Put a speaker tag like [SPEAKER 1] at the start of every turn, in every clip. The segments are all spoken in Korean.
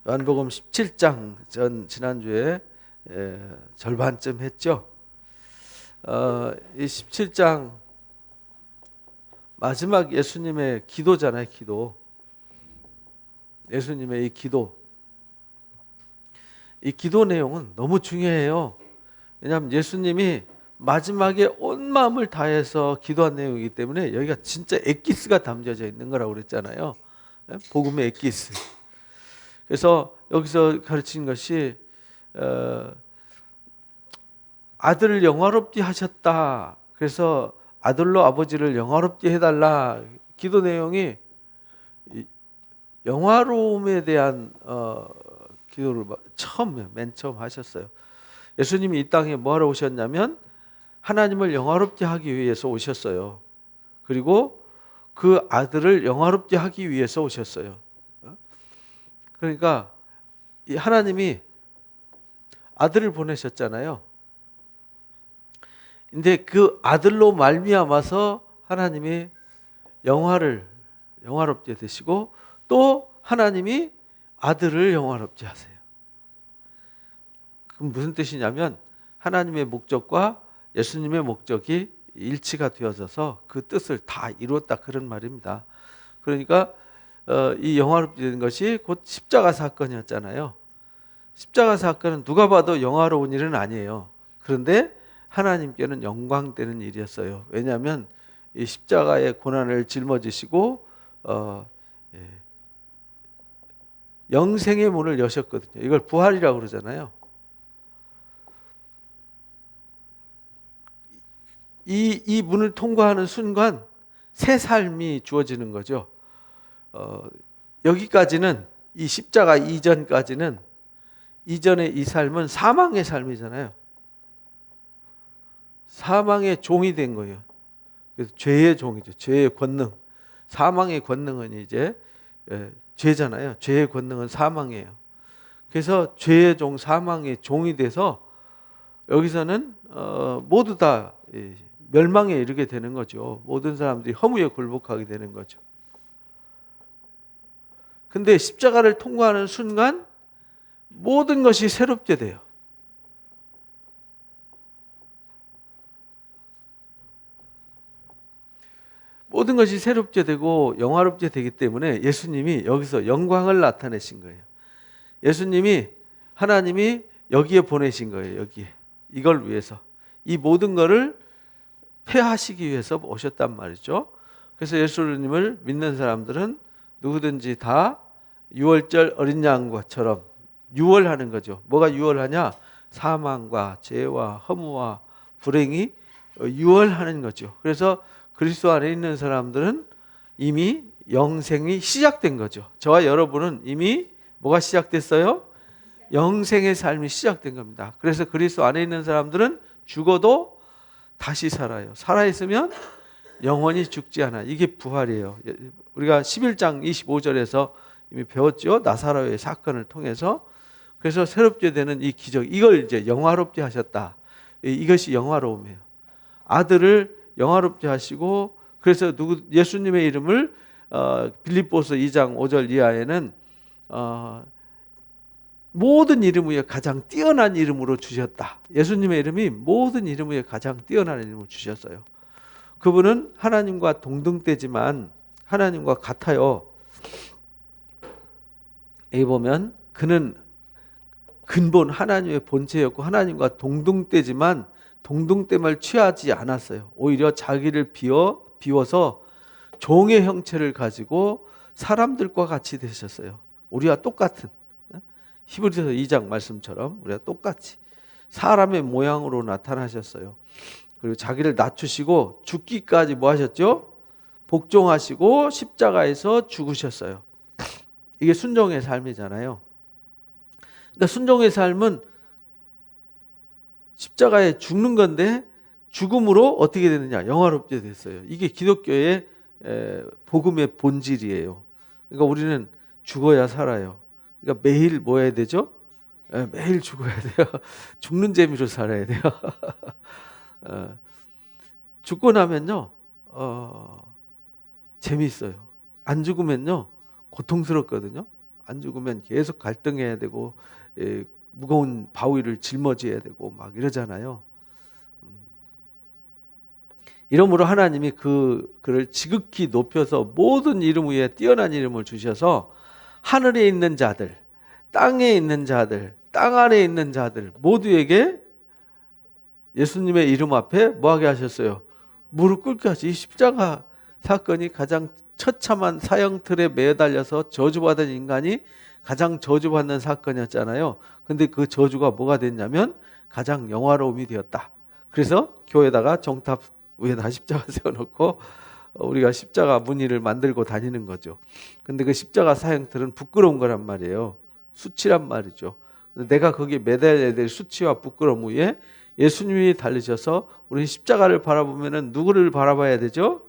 [SPEAKER 1] 요한복음 17장 지난주에 절반쯤 했죠. 이 17장 마지막 예수님의 기도잖아요. 기도. 예수님의 이 기도 내용은 너무 중요해요. 왜냐하면 예수님이 마지막에 온 마음을 다해서 기도한 내용이기 때문에 여기가 진짜 엑기스가 담겨져 있는 거라고 그랬잖아요. 복음의 엑기스. 그래서 여기서 가르치는 것이 아들을 영화롭게 하셨다. 그래서 아들로 아버지를 영화롭게 해달라. 기도 내용이 영화로움에 대한 기도를 맨 처음 하셨어요. 예수님이 이 땅에 뭐하러 오셨냐면 하나님을 영화롭게 하기 위해서 오셨어요. 그리고 그 아들을 영화롭게 하기 위해서 오셨어요. 그러니까 이 하나님이 아들을 보내셨잖아요. 근데 그 아들로 말미암아서 하나님이 영화롭게 되시고 또 하나님이 아들을 영화롭게 하세요. 그럼 무슨 뜻이냐면 하나님의 목적과 예수님의 목적이 일치가 되어져서 그 뜻을 다 이루었다 그런 말입니다. 그러니까 이 영화롭게 된 것이 곧 십자가 사건이었잖아요. 십자가 사건은 누가 봐도 영화로운 일은 아니에요. 그런데 하나님께는 영광되는 일이었어요. 왜냐하면 이 십자가의 고난을 짊어지시고 영생의 문을 여셨거든요. 이걸 부활이라고 그러잖아요. 이 문을 통과하는 순간 새 삶이 주어지는 거죠. 여기까지는 이 십자가 이전까지는 이전의 이 삶은 사망의 삶이잖아요. 사망의 종이 된 거예요. 그래서 죄의 종이죠. 죄의 권능. 사망의 권능은 이제 죄잖아요. 죄의 권능은 사망이에요. 그래서 죄의 종, 사망의 종이 돼서 여기서는 모두 다 멸망에 이르게 되는 거죠. 모든 사람들이 허무에 굴복하게 되는 거죠. 근데 십자가를 통과하는 순간 모든 것이 새롭게 돼요. 모든 것이 새롭게 되고 영화롭게 되기 때문에 예수님이 여기서 영광을 나타내신 거예요. 예수님이 하나님이 여기에 보내신 거예요. 여기에. 이걸 위해서. 이 모든 것을 폐하시기 위해서 오셨단 말이죠. 그래서 예수님을 믿는 사람들은 누구든지 다 유월절 어린 양과처럼 유월하는 거죠. 뭐가 유월하냐? 사망과 죄와 허무와 불행이 유월하는 거죠. 그래서 그리스도 안에 있는 사람들은 이미 영생이 시작된 거죠. 저와 여러분은 이미 뭐가 시작됐어요? 영생의 삶이 시작된 겁니다. 그래서 그리스도 안에 있는 사람들은 죽어도 다시 살아요. 살아있으면 영원히 죽지 않아. 이게 부활이에요. 우리가 11장 25절에서 이미 배웠죠. 나사로의 사건을 통해서. 그래서 새롭게 되는 이 기적, 이걸 이제 영화롭게 하셨다. 이것이 영화로움이에요. 아들을 영화롭게 하시고, 그래서 예수님의 이름을 빌립보서 2장 5절 이하에는 모든 이름 위에 가장 뛰어난 이름으로 주셨다. 예수님의 이름이 모든 이름 위에 가장 뛰어난 이름을 주셨어요. 그분은 하나님과 동등되지만 하나님과 같아요. 여기 보면 그는 근본 하나님의 본체였고 하나님과 동등되지만 동등됨을 취하지 않았어요. 오히려 자기를 비워서 종의 형체를 가지고 사람들과 같이 되셨어요. 우리와 똑같은, 히브리서 2장 말씀처럼 우리가 똑같이 사람의 모양으로 나타나셨어요. 그리고 자기를 낮추시고 죽기까지 뭐 하셨죠? 복종하시고 십자가에서 죽으셨어요. 이게 순종의 삶이잖아요. 그러니까 순종의 삶은 십자가에 죽는 건데 죽음으로 어떻게 되느냐? 영화롭게 됐어요. 이게 기독교의 복음의 본질이에요. 그러니까 우리는 죽어야 살아요. 그러니까 매일 뭐 해야 되죠? 매일 죽어야 돼요. 죽는 재미로 살아야 돼요. 죽고 나면요, 재미있어요. 안 죽으면요, 고통스럽거든요. 안 죽으면 계속 갈등해야 되고 무거운 바위를 짊어져야 되고 막 이러잖아요. 이러므로 하나님이 그를 지극히 높여서 모든 이름 위에 뛰어난 이름을 주셔서 하늘에 있는 자들, 땅에 있는 자들, 땅 안에 있는 자들 모두에게 예수님의 이름 앞에 뭐하게 하셨어요? 무릎 꿇게 하시. 이 십자가 사건이 가장 처참한 사형틀에 매달려서 저주받은 인간이 가장 저주받는 사건이었잖아요. 근데 그 저주가 뭐가 됐냐면 가장 영화로움이 되었다. 그래서 교회에다가 정탑 위에다 십자가 세워놓고 우리가 십자가 무늬를 만들고 다니는 거죠. 근데 그 십자가 사형틀은 부끄러운 거란 말이에요. 수치란 말이죠. 내가 거기에 매달려야 될 수치와 부끄러움 위에 예수님이 달리셔서 우리 십자가를 바라보면은 누구를 바라봐야 되죠?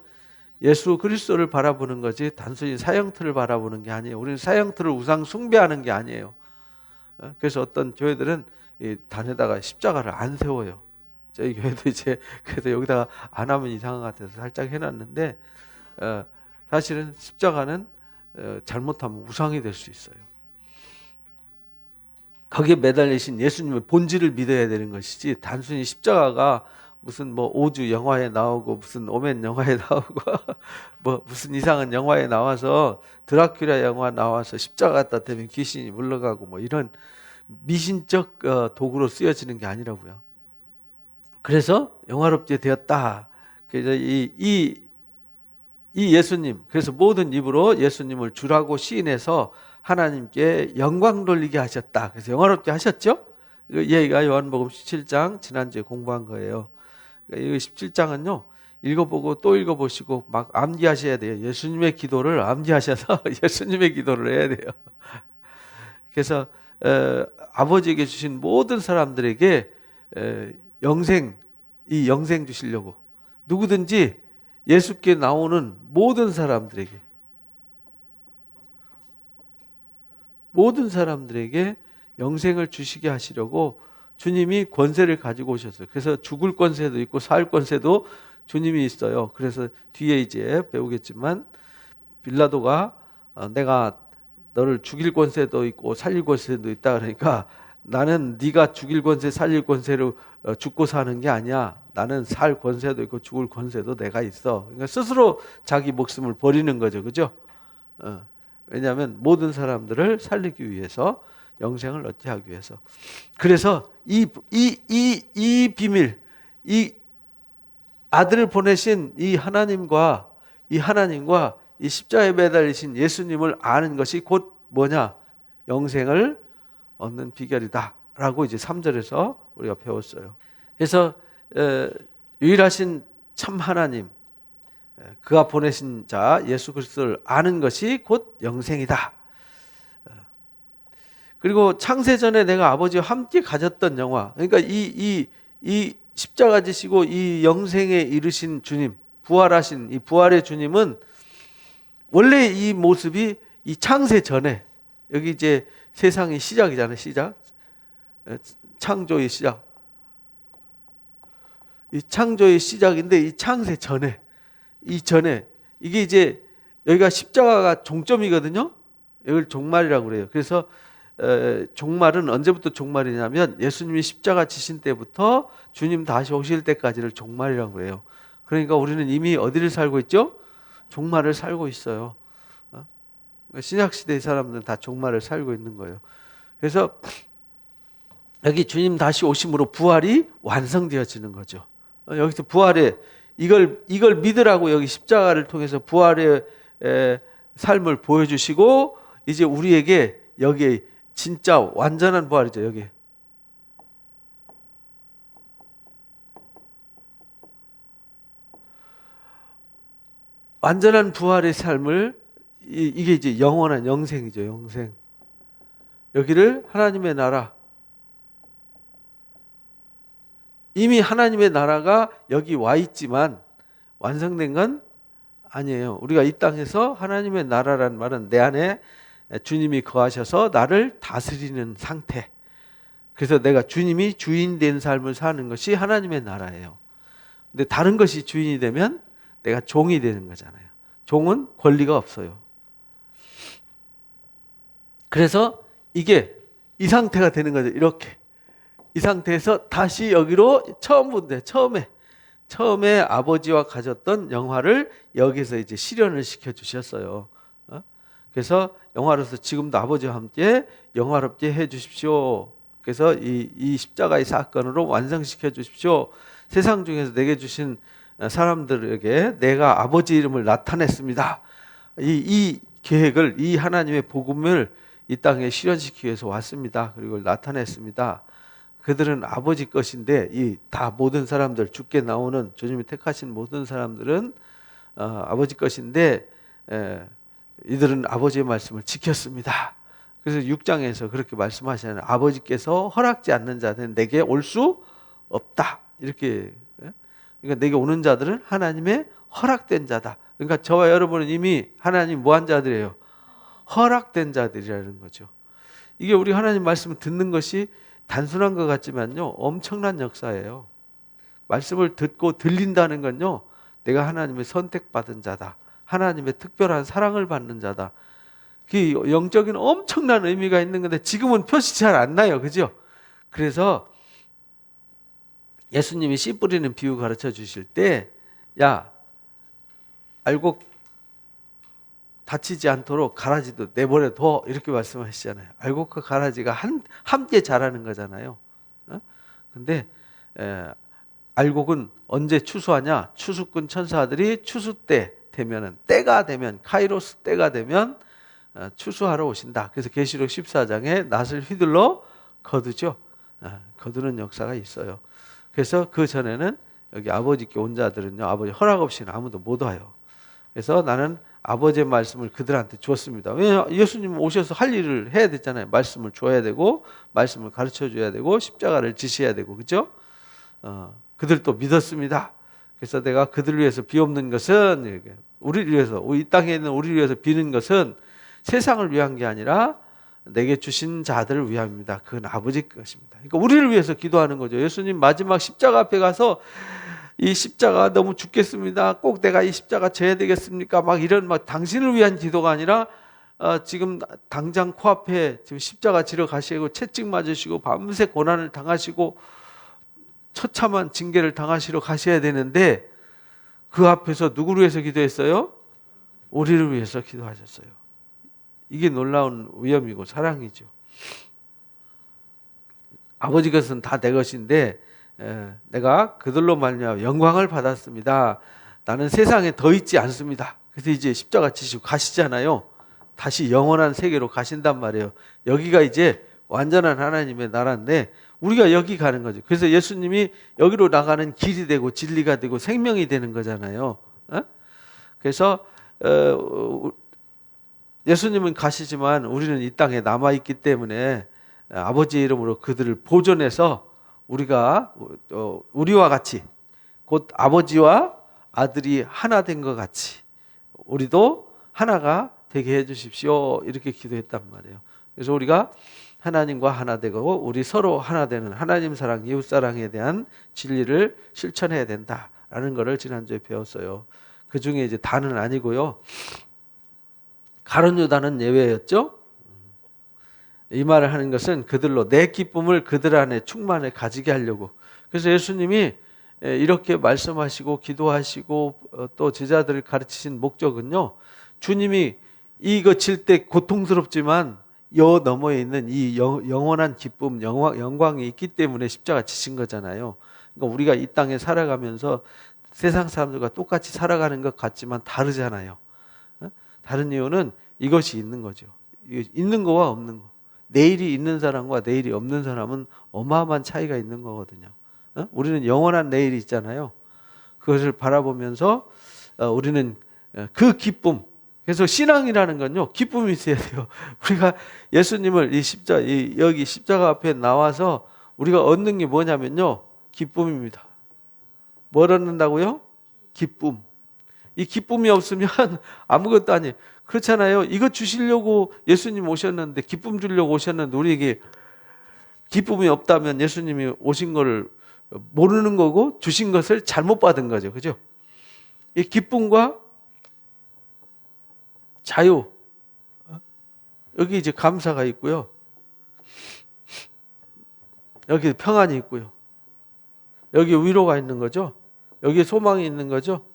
[SPEAKER 1] 예수 그리스도를 바라보는 거지 단순히 사형틀을 바라보는 게 아니에요. 우리는 사형틀을 우상 숭배하는 게 아니에요. 그래서 어떤 교회들은 이 단에다가 십자가를 안 세워요. 저희 교회도 이제 그래서 여기다가 안 하면 이상한 것 같아서 살짝 해놨는데 사실은 십자가는 잘못하면 우상이 될 수 있어요. 거기에 매달리신 예수님의 본질을 믿어야 되는 것이지 단순히 십자가가 무슨 뭐 오주 영화에 나오고 무슨 오멘 영화에 나오고 뭐 무슨 이상한 영화에 나와서 드라큘라 영화 나와서 십자가 갖다 대면 귀신이 물러가고 뭐 이런 미신적 도구로 쓰여지는 게 아니라고요. 그래서 영화롭게 되었다. 그래서 이 예수님, 그래서 모든 입으로 예수님을 주라고 시인해서 하나님께 영광 돌리게 하셨다. 그래서 영화롭게 하셨죠? 이 얘기가 요한복음 17장 지난주에 공부한 거예요. 이 17장은요 읽어보고 또 읽어보시고 막 암기하셔야 돼요. 예수님의 기도를 암기하셔서 예수님의 기도를 해야 돼요. 그래서 아버지에게 주신 모든 사람들에게 이 영생 주시려고 누구든지 예수께 나오는 모든 사람들에게 영생을 주시게 하시려고 주님이 권세를 가지고 오셨어요. 그래서 죽을 권세도 있고 살 권세도 주님이 있어요. 그래서 뒤에 이제 배우겠지만 빌라도가 내가 너를 죽일 권세도 있고 살릴 권세도 있다 그러니까 나는 네가 죽일 권세 살릴 권세로 죽고 사는 게 아니야. 나는 살 권세도 있고 죽을 권세도 내가 있어. 그러니까 스스로 자기 목숨을 버리는 거죠. 그죠? 왜냐하면 모든 사람들을 살리기 위해서 영생을 얻게 하기 위해서. 그래서 이 비밀, 이 아들을 보내신 이 하나님과 이 십자가에 매달리신 예수님을 아는 것이 곧 뭐냐? 영생을 얻는 비결이다라고 이제 3절에서 우리가 배웠어요. 그래서 유일하신 참 하나님, 그가 보내신 자 예수 그리스도를 아는 것이 곧 영생이다. 그리고 창세전에 내가 아버지와 함께 가졌던 영화, 그러니까 이 십자가 지시고 이 영생에 이르신 주님, 부활하신 이 부활의 주님은 원래 이 모습이 이 창세 전에 여기 이제 세상의 시작이잖아요. 시작. 창조의 시작. 이 창조의 시작인데 이 창세 전에 이게 이제 여기가 십자가가 종점이거든요. 이걸 종말이라고 그래요. 그래서 종말은 언제부터 종말이냐면 예수님이 십자가 지신 때부터 주님 다시 오실 때까지를 종말이라고 그래요. 그러니까 우리는 이미 어디를 살고 있죠? 종말을 살고 있어요. 신약시대의 사람들은 다 종말을 살고 있는 거예요. 그래서 여기 주님 다시 오심으로 부활이 완성되어지는 거죠. 여기서 부활의 이걸 믿으라고 여기 십자가를 통해서 부활의 삶을 보여주시고 이제 우리에게 여기 진짜 완전한 부활이죠. 여기 완전한 부활의 삶을 이게 이제 영원한 영생이죠. 영생. 여기를 하나님의 나라. 이미 하나님의 나라가 여기 와 있지만 완성된 건 아니에요. 우리가 이 땅에서 하나님의 나라라는 말은 내 안에 주님이 거하셔서 나를 다스리는 상태. 그래서 내가 주님이 주인 된 삶을 사는 것이 하나님의 나라예요. 근데 다른 것이 주인이 되면 내가 종이 되는 거잖아요. 종은 권리가 없어요. 그래서 이게 이 상태가 되는 거죠. 이렇게. 이 상태에서 다시 여기로 처음에 아버지와 가졌던 영화를 여기서 이제 실현을 시켜 주셨어요. 그래서 영화로서 지금도 아버지와 함께 영화롭게 해 주십시오. 그래서 이 십자가의 사건으로 완성시켜 주십시오. 세상 중에서 내게 주신 사람들에게 내가 아버지 이름을 나타냈습니다. 이 계획을, 이 하나님의 복음을 이 땅에 실현시키기 위해서 왔습니다. 그리고 나타냈습니다. 그들은 아버지 것인데 이 다 모든 사람들, 주께 나오는 주님이 택하신 모든 사람들은 아버지 것인데 이들은 아버지의 말씀을 지켰습니다. 그래서 6장에서 그렇게 말씀하시잖아요. 아버지께서 허락지 않는 자들은 내게 올 수 없다. 이렇게. 그러니까 내게 오는 자들은 하나님의 허락된 자다. 그러니까 저와 여러분은 이미 하나님 뭐한 자들이에요? 허락된 자들이라는 거죠. 이게 우리 하나님 말씀을 듣는 것이 단순한 것 같지만요, 엄청난 역사예요. 말씀을 듣고 들린다는 건요, 내가 하나님의 선택받은 자다. 하나님의 특별한 사랑을 받는 자다. 그 영적인 엄청난 의미가 있는 건데 지금은 표시 잘 안 나요. 그죠? 그래서 예수님이 씨 뿌리는 비유 가르쳐 주실 때, 야, 알곡 다치지 않도록 가라지도 내버려둬, 이렇게 말씀하시잖아요. 알곡과 가라지가 함께 자라는 거잖아요. 근데 알곡은 언제 추수하냐? 추수꾼 천사들이 추수 때 되면은, 때가 되면, 카이로스 때가 되면 추수하러 오신다. 그래서 계시록 14장에 낫을 휘둘러 거두죠. 거두는 역사가 있어요. 그래서 그 전에는 여기 아버지께 온 자들은요, 아버지 허락 없이는 아무도 못 와요. 그래서 나는 아버지의 말씀을 그들한테 주었습니다. 왜냐하면 예수님 오셔서 할 일을 해야 되잖아요. 말씀을 줘야 되고, 말씀을 가르쳐 줘야 되고, 십자가를 지셔야 되고, 그죠? 그들도 믿었습니다. 그래서 내가 그들을 위해서 비옵는 것은, 우리를 위해서, 이 땅에 있는 우리를 위해서 비는 것은 세상을 위한 게 아니라 내게 주신 자들을 위함입니다. 그건 아버지 것입니다. 그러니까 우리를 위해서 기도하는 거죠. 예수님 마지막 십자가 앞에 가서 이 십자가 너무 죽겠습니다. 꼭 내가 이 십자가 져야 되겠습니까? 이런 당신을 위한 기도가 아니라 지금 당장 코앞에 지금 십자가 지러 가시고 채찍 맞으시고 밤새 고난을 당하시고 처참한 징계를 당하시러 가셔야 되는데 그 앞에서 누구를 위해서 기도했어요? 우리를 위해서 기도하셨어요. 이게 놀라운 위엄이고 사랑이죠. 아버지 것은 다 내 것인데 내가 그들로 말미암아 영광을 받았습니다. 나는 세상에 더 있지 않습니다. 그래서 이제 십자가 지시고 가시잖아요. 다시 영원한 세계로 가신단 말이에요. 여기가 이제 완전한 하나님의 나라인데 우리가 여기 가는 거죠. 그래서 예수님이 여기로 나가는 길이 되고 진리가 되고 생명이 되는 거잖아요. 그래서 예수님은 가시지만 우리는 이 땅에 남아있기 때문에 아버지의 이름으로 그들을 보존해서 우리와 같이 곧 아버지와 아들이 하나 된 것 같이 우리도 하나가 되게 해주십시오. 이렇게 기도했단 말이에요. 그래서 우리가 하나님과 하나 되고 우리 서로 하나 되는 하나님 사랑, 이웃 사랑에 대한 진리를 실천해야 된다라는 것을 지난주에 배웠어요. 그 중에 이제 다는 아니고요. 가룟 유다는 예외였죠. 이 말을 하는 것은 그들로 내 기쁨을 그들 안에 충만해 가지게 하려고. 그래서 예수님이 이렇게 말씀하시고 기도하시고 또 제자들을 가르치신 목적은요. 주님이 이거 질 때 고통스럽지만 여 너머에 있는 이 영원한 기쁨, 영광이 있기 때문에 십자가 지신 거잖아요. 그러니까 우리가 이 땅에 살아가면서 세상 사람들과 똑같이 살아가는 것 같지만 다르잖아요. 다른 이유는 이것이 있는 거죠. 있는 거와 없는 거. 내일이 있는 사람과 내일이 없는 사람은 어마어마한 차이가 있는 거거든요. 우리는 영원한 내일이 있잖아요. 그것을 바라보면서 우리는 그 기쁨. 그래서 신앙이라는 건요, 기쁨이 있어야 돼요. 우리가 예수님을 여기 십자가 앞에 나와서 우리가 얻는 게 뭐냐면요, 기쁨입니다. 뭘 얻는다고요? 기쁨. 이 기쁨이 없으면 아무것도 아니에요. 그렇잖아요. 이거 주시려고 예수님 오셨는데, 기쁨 주려고 오셨는데 우리에게 기쁨이 없다면 예수님이 오신 거를 모르는 거고 주신 것을 잘못 받은 거죠. 그죠? 이 기쁨과 자유, 여기 이제 감사가 있고요. 여기 평안이 있고요. 여기 위로가 있는 거죠. 여기 소망이 있는 거죠.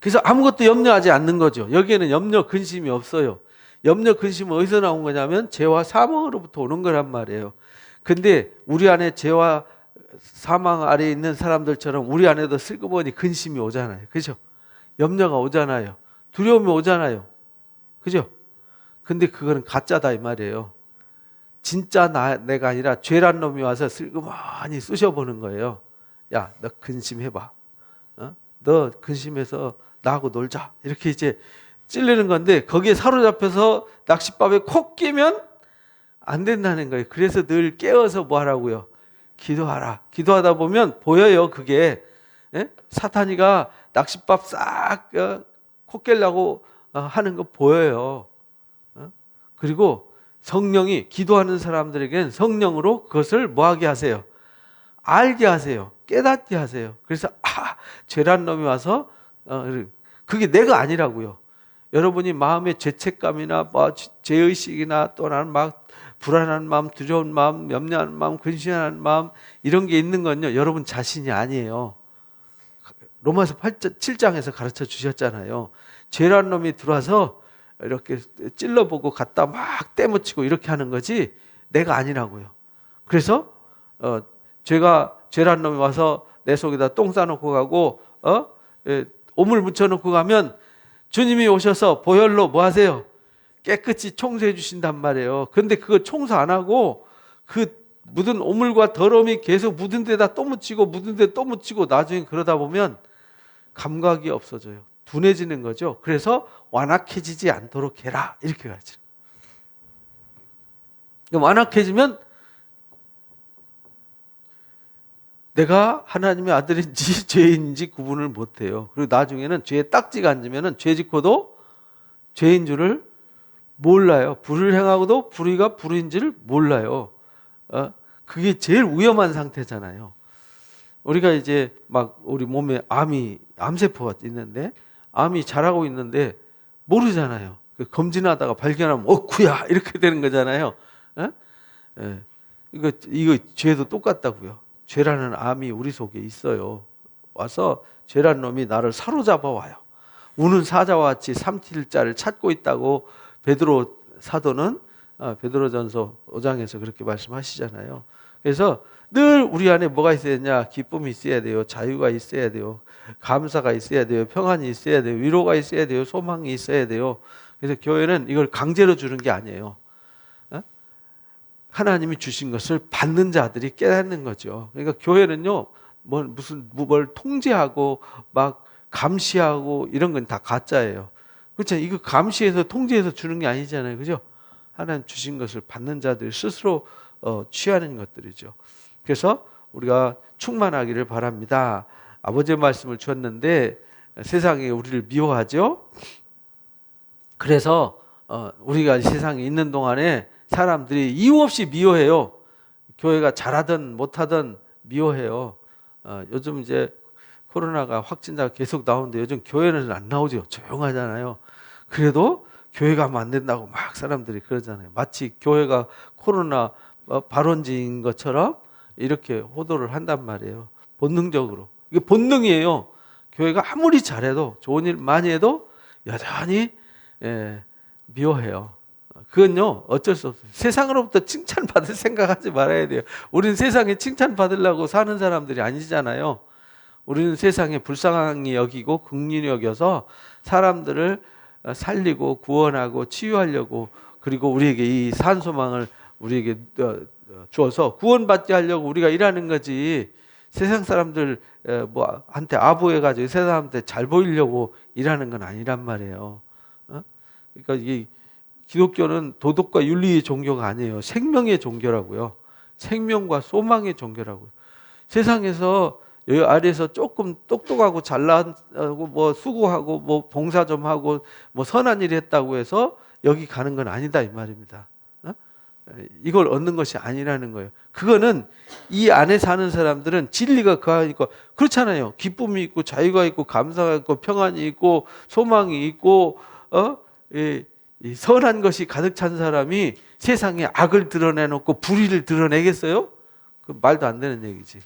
[SPEAKER 1] 그래서 아무것도 염려하지 않는 거죠. 여기에는 염려 근심이 없어요. 염려 근심은 어디서 나온 거냐면 죄와 사망으로부터 오는 거란 말이에요. 근데 우리 안에 죄와 사망 아래에 있는 사람들처럼 우리 안에도 슬그머니 근심이 오잖아요. 그죠? 염려가 오잖아요. 두려움이 오잖아요. 그죠? 근데 그거는 가짜다 이 말이에요. 진짜 내가 아니라 죄란 놈이 와서 슬그머니 쑤셔보는 거예요. 야, 너 근심해봐. 너 근심해서 나하고 놀자. 이렇게 이제 찔르는 건데 거기에 사로잡혀서 낚싯밥에 콕 끼면 안 된다는 거예요. 그래서 늘 깨어서 뭐 하라고요? 기도하라. 기도하다 보면 보여요. 그게 사탄이가 낚싯밥 싹 콕 깨려고 하는 거 보여요. 그리고 성령이 기도하는 사람들에게는 성령으로 그것을 뭐하게 하세요? 알게 하세요. 깨닫게 하세요. 그래서 죄란 놈이 와서 그게 내가 아니라고요. 여러분이 마음의 죄책감이나 뭐 죄의식이나 또는 막 불안한 마음, 두려운 마음, 염려하는 마음, 근심하는 마음 이런 게 있는 건요. 여러분 자신이 아니에요. 로마서 7장에서 가르쳐 주셨잖아요. 죄란 놈이 들어와서 이렇게 찔러보고 갖다 막 때묻히고 이렇게 하는 거지 내가 아니라고요. 그래서 죄란 놈이 와서 내 속에다 똥 싸놓고 가고 오물 묻혀놓고 가면 주님이 오셔서 보혈로 뭐 하세요? 깨끗이 청소해 주신단 말이에요. 그런데 그거 청소 안 하고 그 묻은 오물과 더러움이 계속 묻은 데다 또 묻히고 묻은 데 또 묻히고 나중에 그러다 보면 감각이 없어져요. 둔해지는 거죠. 그래서 완악해지지 않도록 해라 이렇게 가르쳐요. 완악해지면 내가 하나님의 아들인지 죄인인지 구분을 못해요. 그리고 나중에는 죄에 딱지가 앉으면 죄 짓고도 죄인 줄을 몰라요. 불을 행하고도 불의가 불의인지를 몰라요. 그게 제일 위험한 상태잖아요. 우리가 이제 막 우리 몸에 암세포가 있는데 암이 자라고 있는데 모르잖아요. 검진하다가 발견하면 어쿠야 이렇게 되는 거잖아요. 이거 죄도 똑같다고요. 죄라는 암이 우리 속에 있어요. 와서 죄라는 놈이 나를 사로잡아 와요. 우는 사자와 같이 삼킬 자를 찾고 있다고 베드로 사도는 베드로전서 5장에서 그렇게 말씀하시잖아요. 그래서 늘 우리 안에 뭐가 있어야 되냐? 기쁨이 있어야 돼요. 자유가 있어야 돼요. 감사가 있어야 돼요. 평안이 있어야 돼요. 위로가 있어야 돼요. 소망이 있어야 돼요. 그래서 교회는 이걸 강제로 주는 게 아니에요. 하나님이 주신 것을 받는 자들이 깨닫는 거죠. 그러니까 교회는요, 뭘 통제하고 막 감시하고 이런 건 다 가짜예요. 그렇죠? 이거 감시해서 통제해서 주는 게 아니잖아요. 그죠? 하나님 주신 것을 받는 자들 스스로 취하는 것들이죠. 그래서 우리가 충만하기를 바랍니다. 아버지의 말씀을 주었는데 세상이 우리를 미워하죠. 그래서 우리가 세상에 있는 동안에 사람들이 이유 없이 미워해요. 교회가 잘하든 못하든 미워해요. 요즘 이제 코로나가 확진자가 계속 나오는데 요즘 교회는 안 나오죠. 조용하잖아요. 그래도 교회가 하면 안 된다고 막 사람들이 그러잖아요. 마치 교회가 코로나 발원지인 것처럼 이렇게 호도를 한단 말이에요. 본능적으로. 이게 본능이에요. 교회가 아무리 잘해도 좋은 일 많이 해도 여전히 미워해요. 그건요 어쩔 수 없어요. 세상으로부터 칭찬받을 생각하지 말아야 돼요. 우리는 세상에 칭찬받으려고 사는 사람들이 아니잖아요. 우리는 세상에 불쌍히 여기고 긍휼히 여겨서 사람들을 살리고 구원하고 치유하려고, 그리고 우리에게 이 산소망을 우리에게 주어서 구원받게 하려고 우리가 일하는 거지. 세상 사람들 한테 아부해가지고 세상 사람한테 잘 보이려고 일하는 건 아니란 말이에요. 그러니까 이게 기독교는 도덕과 윤리의 종교가 아니에요. 생명의 종교라고요. 생명과 소망의 종교라고요. 세상에서 여기 아래에서 조금 똑똑하고 잘나고 뭐 수고하고 뭐 봉사 좀 하고 뭐 선한 일 했다고 해서 여기 가는 건 아니다 이 말입니다. 이걸 얻는 것이 아니라는 거예요. 그거는 이 안에 사는 사람들은 진리가 그 안에 있고, 그렇잖아요. 기쁨이 있고 자유가 있고 감사가 있고 평안이 있고 소망이 있고 이 선한 것이 가득 찬 사람이 세상에 악을 드러내놓고 불의를 드러내겠어요? 그 말도 안 되는 얘기지.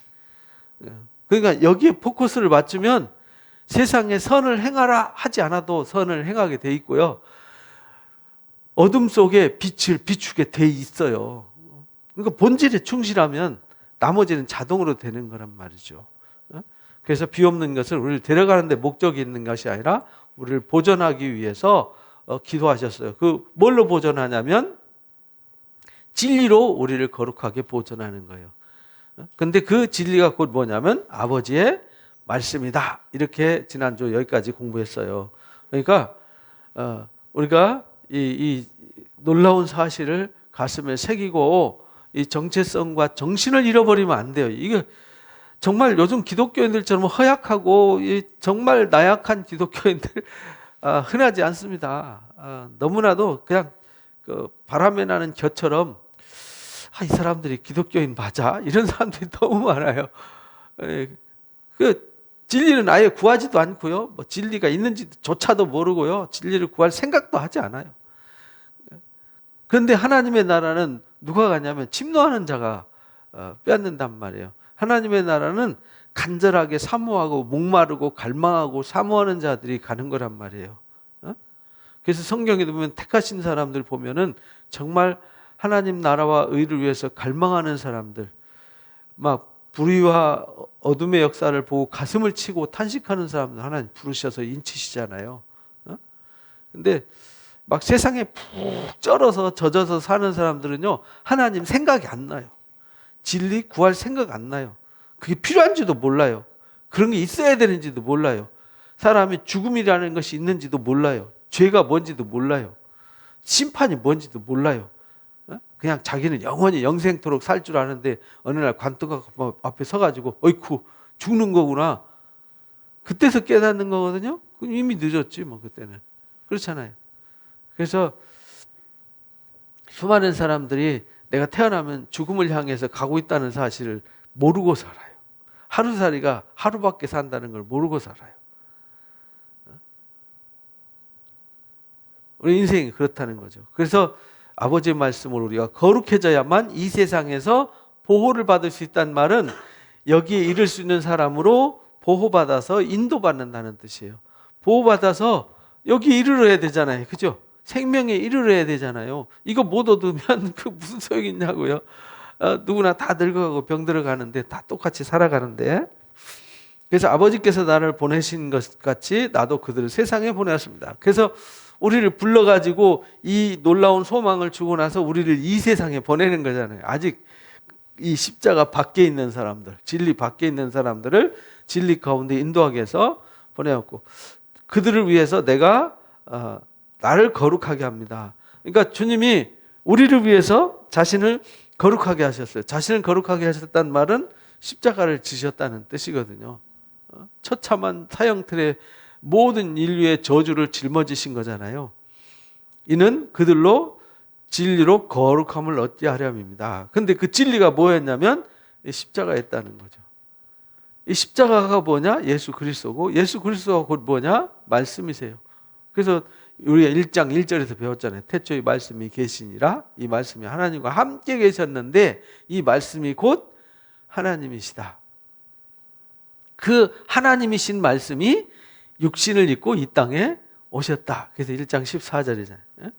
[SPEAKER 1] 그러니까 여기에 포커스를 맞추면 세상에 선을 행하라 하지 않아도 선을 행하게 돼 있고요. 어둠 속에 빛을 비추게 돼 있어요. 그러니까 본질에 충실하면 나머지는 자동으로 되는 거란 말이죠. 그래서 비 없는 것을 우리를 데려가는 데 목적이 있는 것이 아니라 우리를 보존하기 위해서 기도하셨어요. 그 뭘로 보존하냐면 진리로 우리를 거룩하게 보존하는 거예요. 근데 그 진리가 곧 뭐냐면 아버지의 말씀이다. 이렇게 지난주 여기까지 공부했어요. 그러니까 우리가 이 놀라운 사실을 가슴에 새기고 이 정체성과 정신을 잃어버리면 안 돼요. 이게 정말 요즘 기독교인들처럼 허약하고 정말 나약한 기독교인들 흔하지 않습니다. 너무나도 그냥 그 바람에 나는 겨처럼 이 사람들이 기독교인 맞아? 이런 사람들이 너무 많아요. 그 진리는 아예 구하지도 않고요. 뭐 진리가 있는지조차도 모르고요. 진리를 구할 생각도 하지 않아요. 그런데 하나님의 나라는 누가 가냐면 침노하는 자가 빼앗는단 말이에요. 하나님의 나라는 간절하게 사모하고 목마르고 갈망하고 사모하는 자들이 가는 거란 말이에요. 그래서 성경에 보면 택하신 사람들 보면은 정말 하나님 나라와 의를 위해서 갈망하는 사람들, 막 불의와 어둠의 역사를 보고 가슴을 치고 탄식하는 사람들 하나님 부르셔서 인치시잖아요. 근데 막 세상에 푹 쩔어서 젖어서 사는 사람들은요, 하나님 생각이 안 나요. 진리 구할 생각 안 나요. 그게 필요한지도 몰라요. 그런 게 있어야 되는지도 몰라요. 사람이 죽음이라는 것이 있는지도 몰라요. 죄가 뭔지도 몰라요. 심판이 뭔지도 몰라요. 그냥 자기는 영원히 영생토록 살 줄 아는데 어느 날 관뚜가 앞에 서가지고 어이쿠 죽는 거구나. 그때서 깨닫는 거거든요. 이미 늦었지 뭐 그때는. 그렇잖아요. 그래서 수많은 사람들이 내가 태어나면 죽음을 향해서 가고 있다는 사실을 모르고 살아요. 하루살이가 하루밖에 산다는 걸 모르고 살아요. 우리 인생이 그렇다는 거죠. 그래서 아버지의 말씀으로 우리가 거룩해져야만 이 세상에서 보호를 받을 수 있다는 말은 여기에 이를 수 있는 사람으로 보호받아서 인도받는다는 뜻이에요. 보호받아서 여기 이르러야 되잖아요. 그죠? 생명에 이르러야 되잖아요. 이거 못 얻으면 그 무슨 소용이 있냐고요. 누구나 다 늙어가고 병들어 가는데 다 똑같이 살아가는데, 그래서 아버지께서 나를 보내신 것 같이 나도 그들을 세상에 보내었습니다. 그래서 우리를 불러가지고 이 놀라운 소망을 주고 나서 우리를 이 세상에 보내는 거잖아요. 아직 이 십자가 밖에 있는 사람들, 진리 밖에 있는 사람들을 진리 가운데 인도하기 위해서 보내었고, 그들을 위해서 내가 나를 거룩하게 합니다. 그러니까 주님이 우리를 위해서 자신을 거룩하게 하셨어요. 자신을 거룩하게 하셨다는 말은 십자가를 지셨다는 뜻이거든요. 처참한 사형틀에 모든 인류의 저주를 짊어지신 거잖아요. 이는 그들로 진리로 거룩함을 얻게 하렴입니다. 근데 그 진리가 뭐였냐면 십자가였다는 거죠. 이 십자가가 뭐냐? 예수 그리스도고, 예수 그리스도가 곧 뭐냐? 말씀이세요. 그래서 우리가 1장 1절에서 배웠잖아요. 태초에 말씀이 계시니라. 이 말씀이 하나님과 함께 계셨는데 이 말씀이 곧 하나님이시다. 그 하나님이신 말씀이 육신을 입고 이 땅에 오셨다. 그래서 1장 14절이잖아요.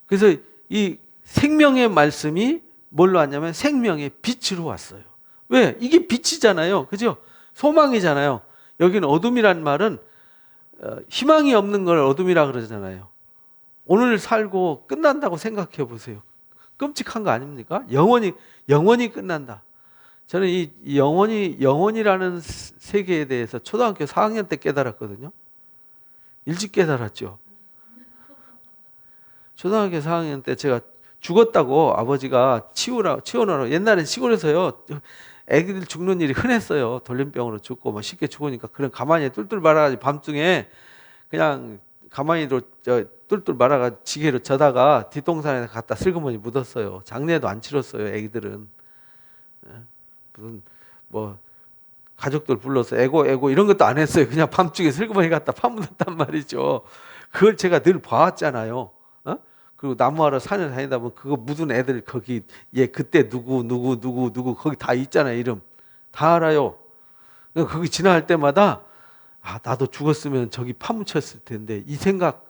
[SPEAKER 1] 그래서 이 생명의 말씀이 뭘로 왔냐면 생명의 빛으로 왔어요. 왜? 이게 빛이잖아요. 그죠? 소망이잖아요. 여기는 어둠이란 말은 희망이 없는 걸 어둠이라 그러잖아요. 오늘 살고 끝난다고 생각해 보세요. 끔찍한 거 아닙니까? 영원히 끝난다. 저는 이 영원이라는 세계에 대해서 초등학교 4학년 때 깨달았거든요. 일찍 깨달았죠. 초등학교 4학년 때 제가 죽었다고 아버지가 치워놓으라고. 옛날엔 시골에서요, 애기들 죽는 일이 흔했어요. 돌림병으로 죽고 뭐 쉽게 죽으니까 그런 가만히 뚫뚫 말아가지고 밤중에 그냥 가만히로 뚫뚫 말아가 지게로 져다가 뒷동산에 갖다 슬그머니 묻었어요. 장례도 안 치렀어요. 애기들은 무슨 뭐 가족들 불러서 애고 이런 것도 안 했어요. 그냥 밤중에 슬그머니 갖다 파묻었단 말이죠. 그걸 제가 늘 봐왔잖아요. 어? 그리고 나무하러 산에 다니다 보면 그거 묻은 애들 거기 그때 누구 거기 다 있잖아요. 이름 다 알아요. 거기 지나갈 때마다 나도 죽었으면 저기 파묻혔을 텐데 이 생각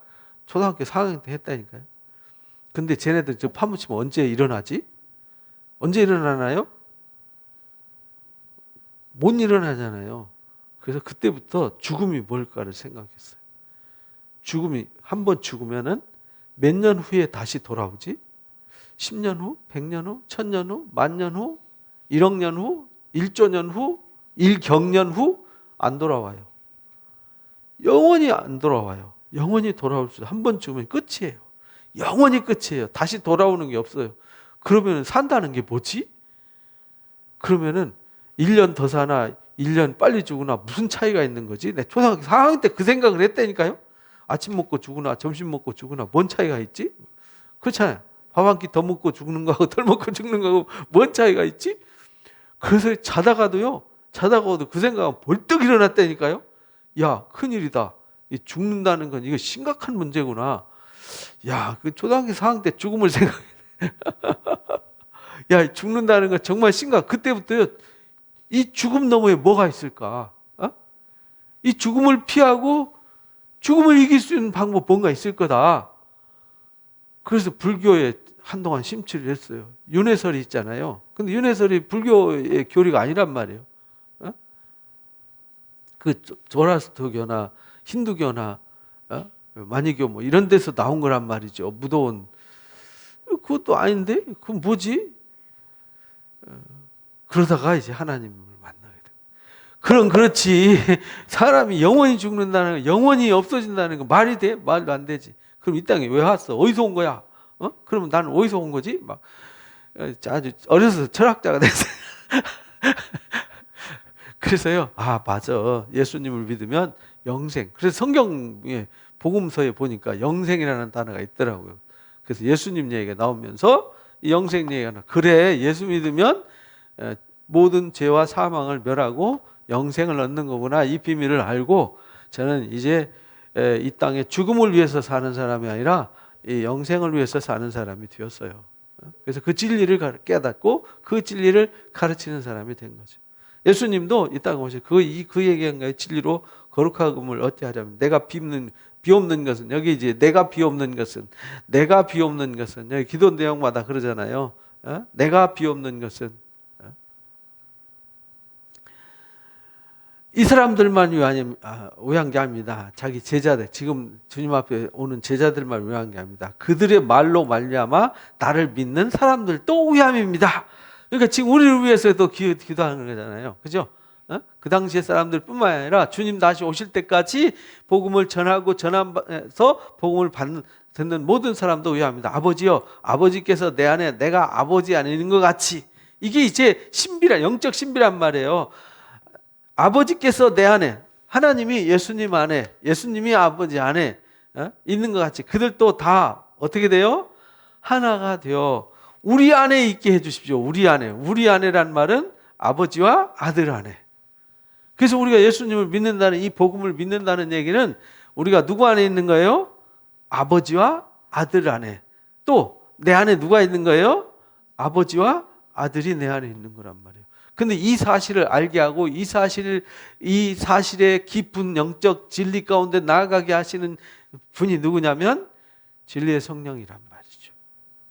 [SPEAKER 1] 초등학교 4학년 때 했다니까요. 근데 쟤네들 저 파묻히면 언제 일어나지? 언제 일어나나요? 못 일어나잖아요. 그래서 그때부터 죽음이 뭘까를 생각했어요. 죽음이 한 번 죽으면은 몇 년 후에 다시 돌아오지? 10년 후, 100년 후, 1000년 후, 10,000년 후, 1억 년 후, 1조 년 후, 1경년 후 안 돌아와요. 영원히 안 돌아와요. 영원히 돌아올 수 한 번 죽으면 끝이에요. 영원히 끝이에요. 다시 돌아오는 게 없어요. 그러면 산다는 게 뭐지? 그러면은 1년 더 사나 1년 빨리 죽으나 무슨 차이가 있는 거지? 내 초등학교 4학년 때 그 생각을 했다니까요. 아침 먹고 죽으나 점심 먹고 죽으나 뭔 차이가 있지? 그렇잖아요. 밥 한 끼 더 먹고 죽는 거하고 덜 먹고 죽는 거하고 뭔 차이가 있지? 그래서 자다가도 그 생각은 벌떡 일어났다니까요. 야, 큰일이다. 이 죽는다는 건 이거 심각한 문제구나. 야, 그 초등학교 4학년 때 죽음을 생각해. 야, 죽는다는 건 정말 심각. 그때부터요. 이 죽음 너머에 뭐가 있을까? 이 죽음을 피하고 죽음을 이길 수 있는 방법 뭔가 있을 거다. 그래서 불교에 한동안 심취를 했어요. 윤회설이 있잖아요. 근데 윤회설이 불교의 교리가 아니란 말이에요. 그 조라스터교나 힌두교나 마니교 뭐 이런 데서 나온 거란 말이죠. 무도원. 그것도 아닌데? 그건 뭐지? 그러다가 이제 하나님을 만나게 돼요. 그럼 그렇지. 사람이 영원히 죽는다는 거, 영원히 없어진다는 거 말이 돼? 말도 안 되지. 그럼 이 땅에 왜 왔어? 어디서 온 거야? 그러면 나는 어디서 온 거지? 막 아주 어려서 철학자가 됐어요. 그래서요. 맞아. 예수님을 믿으면 영생. 그래서 성경에 복음서에 보니까 영생이라는 단어가 있더라고요. 그래서 예수님 얘기가 나오면서 이 영생 얘기가 나. 그래. 예수 믿으면 모든 죄와 사망을 멸하고 영생을 얻는 거구나. 이 비밀을 알고 저는 이제 이 땅에 죽음을 위해서 사는 사람이 아니라 이 영생을 위해서 사는 사람이 되었어요. 그래서 그 진리를 깨닫고 그 진리를 가르치는 사람이 된 거죠. 예수님도 이 땅에 오셔서 그 얘기한 거예요. 진리로 거룩함을 얻게 하려면 내가 비옵는 것은 여기 이제 내가 비옵는 것은 여기 기도 내용마다 그러잖아요. 내가 비옵는 것은 이 사람들만 위한 게 아닙니다. 자기 제자들, 지금 주님 앞에 오는 제자들만 위한 게 아닙니다. 그들의 말로 말미암아 나를 믿는 사람들도 위함입니다. 그러니까 지금 우리를 위해서도 기도하는 거잖아요. 그죠? 그 당시의 사람들뿐만 아니라 주님 다시 오실 때까지 복음을 전하고 전하면서 복음을 듣는 모든 사람도 위함입니다. 아버지요, 아버지께서 내 안에 내가 아버지 안에 있는 것 같이. 이게 이제 영적 신비란 말이에요. 아버지께서 내 안에, 하나님이 예수님 안에, 예수님이 아버지 안에 있는 것 같이 그들도 다 어떻게 돼요? 하나가 되어 우리 안에 있게 해주십시오. 우리 안에란 말은 아버지와 아들 안에. 그래서 우리가 예수님을 믿는다는 이 복음을 믿는다는 얘기는 우리가 누구 안에 있는 거예요? 아버지와 아들 안에. 또 내 안에 누가 있는 거예요? 아버지와 아들이 내 안에 있는 거란 말이에요. 근데 이 사실을 알게 하고 이 사실의 깊은 영적 진리 가운데 나아가게 하시는 분이 누구냐면 진리의 성령이란 말이죠.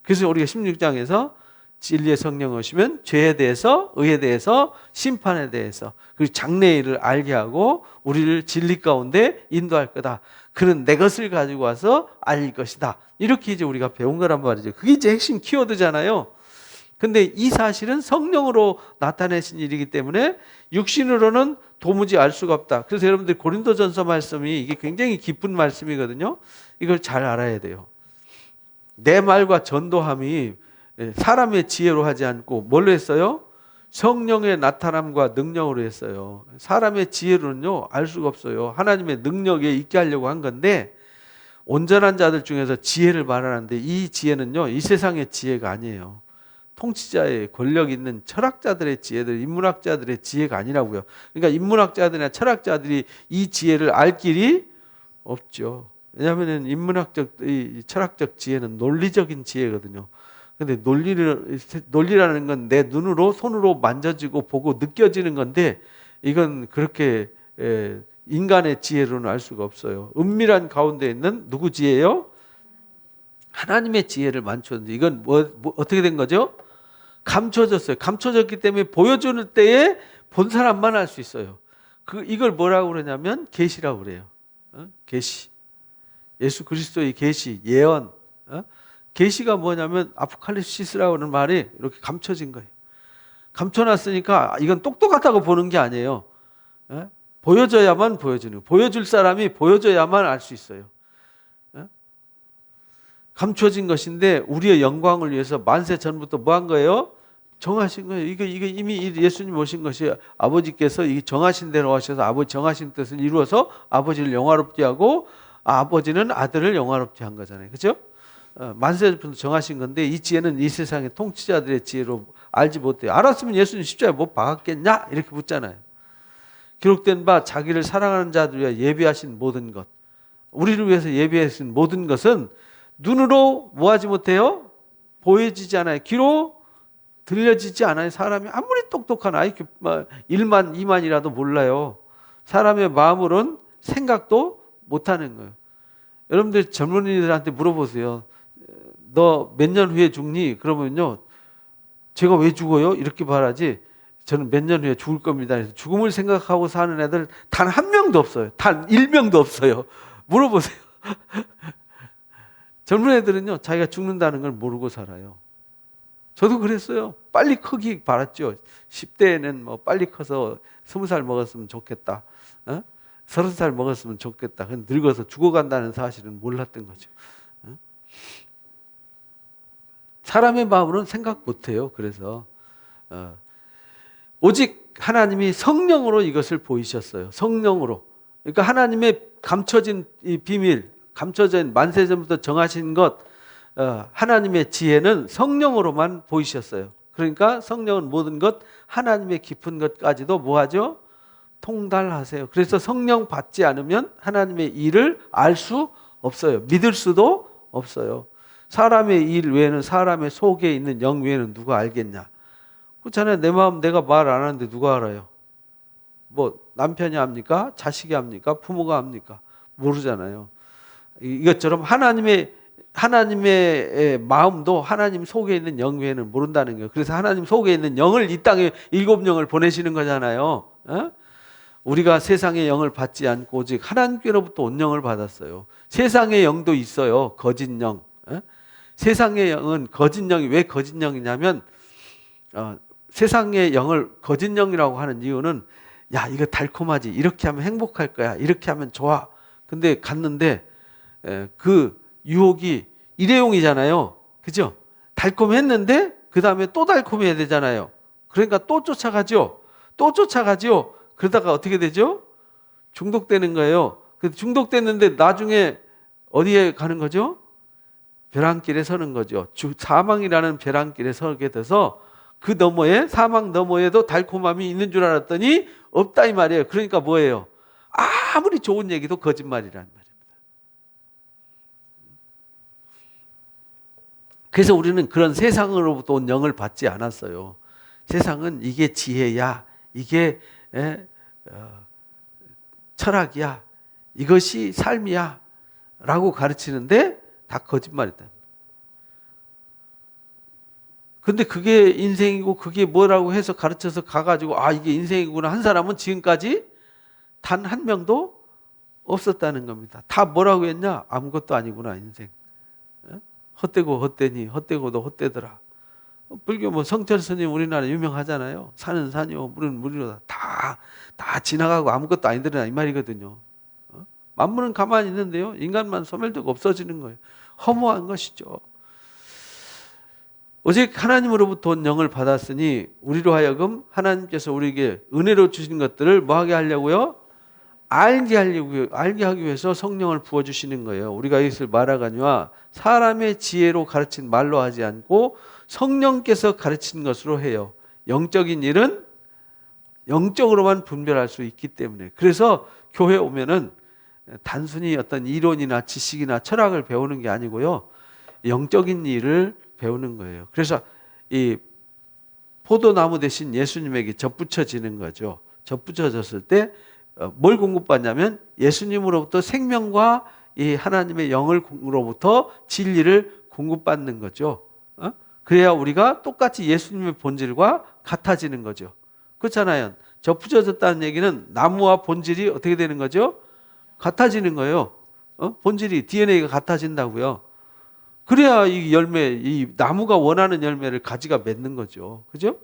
[SPEAKER 1] 그래서 우리가 16장에서 진리의 성령 오시면 죄에 대해서, 의에 대해서, 심판에 대해서 그리고 장래일을 알게 하고 우리를 진리 가운데 인도할 거다. 그는 내 것을 가지고 와서 알릴 것이다. 이렇게 이제 우리가 배운 거란 말이죠. 그게 이제 핵심 키워드잖아요. 근데 이 사실은 성령으로 나타내신 일이기 때문에 육신으로는 도무지 알 수가 없다. 그래서 여러분들 고린도전서 말씀이 이게 굉장히 깊은 말씀이거든요. 이걸 잘 알아야 돼요. 내 말과 전도함이 사람의 지혜로 하지 않고 뭘로 했어요? 성령의 나타남과 능력으로 했어요. 사람의 지혜로는요 알 수가 없어요. 하나님의 능력에 있게 하려고 한 건데 온전한 자들 중에서 지혜를 말하는데 이 지혜는요 이 세상의 지혜가 아니에요. 통치자의 권력 있는 철학자들의 지혜들, 인문학자들의 지혜가 아니라고요. 그러니까 인문학자들이나 철학자들이 이 지혜를 알 길이 없죠. 왜냐하면 인문학적, 이 철학적 지혜는 논리적인 지혜거든요. 근데 논리라는 건 내 눈으로, 손으로 만져지고 보고 느껴지는 건데, 이건 그렇게 인간의 지혜로는 알 수가 없어요. 은밀한 가운데 있는 누구 지혜요? 하나님의 지혜를 만졌는데, 이건 어떻게 된 거죠? 감춰졌어요. 감춰졌기 때문에 보여주는 때에 본 사람만 알 수 있어요. 이걸 뭐라고 그러냐면 계시라고 그래요. 계시. 예수 그리스도의 계시, 예언. 계시가 뭐냐면 아포칼립시스라고 하는 말이 이렇게 감춰진 거예요. 감춰놨으니까 이건 똑똑하다고 보는 게 아니에요. 보여줘야만 보여주는 거예요. 보여줄 사람이 보여줘야만 알 수 있어요. 감춰진 것인데 우리의 영광을 위해서 만세 전부터 뭐 한 거예요? 정하신 거예요. 이거 이미 예수님 오신 것이 아버지께서 이 정하신 대로 하셔서 아버지 정하신 뜻을 이루어서 아버지를 영화롭게 하고 아버지는 아들을 영화롭게 한 거잖아요. 그렇죠? 만세 전부터 정하신 건데 이 지혜는 이 세상의 통치자들의 지혜로 알지 못해요. 알았으면 예수님 십자가에 못 박았겠냐? 이렇게 묻잖아요. 기록된 바 자기를 사랑하는 자들 위해 예비하신 모든 것, 우리를 위해서 예비하신 모든 것은 눈으로 뭐하지 못해요? 보여지지 않아요. 귀로 들려지지 않아요. 사람이 아무리 똑똑한 IQ 1만 2만이라도 몰라요. 사람의 마음으로는 생각도 못하는 거예요. 여러분들 젊은이들한테 물어보세요. 너 몇 년 후에 죽니? 그러면요, 제가 왜 죽어요? 이렇게 말하지. 저는 몇 년 후에 죽을 겁니다. 그래서 죽음을 생각하고 사는 애들 단 한 명도 없어요. 단 1명도 없어요. 물어보세요. 젊은 애들은요, 자기가 죽는다는 걸 모르고 살아요. 저도 그랬어요. 빨리 크기 바랐죠. 10대에는 뭐 빨리 커서 20살 먹었으면 좋겠다. 30살 먹었으면 좋겠다. 근데 늙어서 죽어간다는 사실은 몰랐던 거죠. 사람의 마음으로는 생각 못해요. 그래서 오직 하나님이 성령으로 이것을 보이셨어요. 성령으로. 그러니까 하나님의 감춰진 이 비밀, 감춰진 만세전부터 정하신 것, 하나님의 지혜는 성령으로만 보이셨어요. 그러니까 성령은 모든 것, 하나님의 깊은 것까지도 뭐하죠? 통달하세요. 그래서 성령 받지 않으면 하나님의 일을 알 수 없어요. 믿을 수도 없어요. 사람의 일 외에는, 사람의 속에 있는 영 외에는 누가 알겠냐? 그렇잖아요. 내 마음 내가 말 안 하는데 누가 알아요? 뭐 남편이 합니까? 자식이 합니까? 부모가 합니까? 모르잖아요. 이것처럼 하나님의 마음도 하나님 속에 있는 영 외에는 모른다는 거예요. 그래서 하나님 속에 있는 영을 이 땅에 7영을 보내시는 거잖아요. 우리가 세상의 영을 받지 않고 오직 하나님께로부터 온 영을 받았어요. 세상의 영도 있어요. 거짓 영. 세상의 영은 거짓 영이 왜 거짓 영이냐면 세상의 영을 거짓 영이라고 하는 이유는 야, 이거 달콤하지. 이렇게 하면 행복할 거야. 이렇게 하면 좋아. 근데 갔는데 그 유혹이 일회용이잖아요. 그죠? 달콤했는데 그 다음에 또 달콤해야 되잖아요. 그러니까 또 쫓아가죠. 또 쫓아가죠. 그러다가 어떻게 되죠? 중독되는 거예요. 중독됐는데 나중에 어디에 가는 거죠? 벼랑길에 서는 거죠. 사망이라는 벼랑길에 서게 돼서 그 너머에, 사망 너머에도 달콤함이 있는 줄 알았더니 없다 이 말이에요. 그러니까 뭐예요? 아무리 좋은 얘기도 거짓말이란 말입니다. 그래서 우리는 그런 세상으로부터 온 영을 받지 않았어요. 세상은 이게 지혜야, 이게 철학이야, 이것이 삶이야 라고 가르치는데 다 거짓말이다. 근데 그게 인생이고 그게 뭐라고 해서 가르쳐서 가가지고 이게 인생이구나 한 사람은 지금까지 단 한 명도 없었다는 겁니다. 다 뭐라고 했냐? 아무것도 아니구나 인생. 헛되고 헛되니 헛되고도 헛되더라. 불교 뭐 성철 스님 우리나라 유명하잖아요. 산은 산이요 물은 물이로다. 다 지나가고 아무것도 아니더라 이 말이거든요. 만물은 가만히 있는데요. 인간만 소멸되고 없어지는 거예요. 허무한 것이죠. 오직 하나님으로부터 온 영을 받았으니 우리로 하여금 하나님께서 우리에게 은혜로 주신 것들을 뭐하게 하려고요? 알게 하기 위해서 성령을 부어주시는 거예요. 우리가 이것을 말하거니와 사람의 지혜로 가르친 말로 하지 않고 성령께서 가르친 것으로 해요. 영적인 일은 영적으로만 분별할 수 있기 때문에. 그래서 교회 오면은 단순히 어떤 이론이나 지식이나 철학을 배우는 게 아니고요. 영적인 일을 배우는 거예요. 그래서 이 포도나무 대신 예수님에게 접붙여지는 거죠. 접붙여졌을 때 뭘 공급받냐면 예수님으로부터 생명과 이 하나님의 영으로부터 진리를 공급받는 거죠. 그래야 우리가 똑같이 예수님의 본질과 같아지는 거죠. 그렇잖아요. 접붙여졌다는 얘기는 나무와 본질이 어떻게 되는 거죠? 같아지는 거예요. 본질이 DNA가 같아진다고요. 그래야 이 열매, 이 나무가 원하는 열매를 가지가 맺는 거죠. 그죠?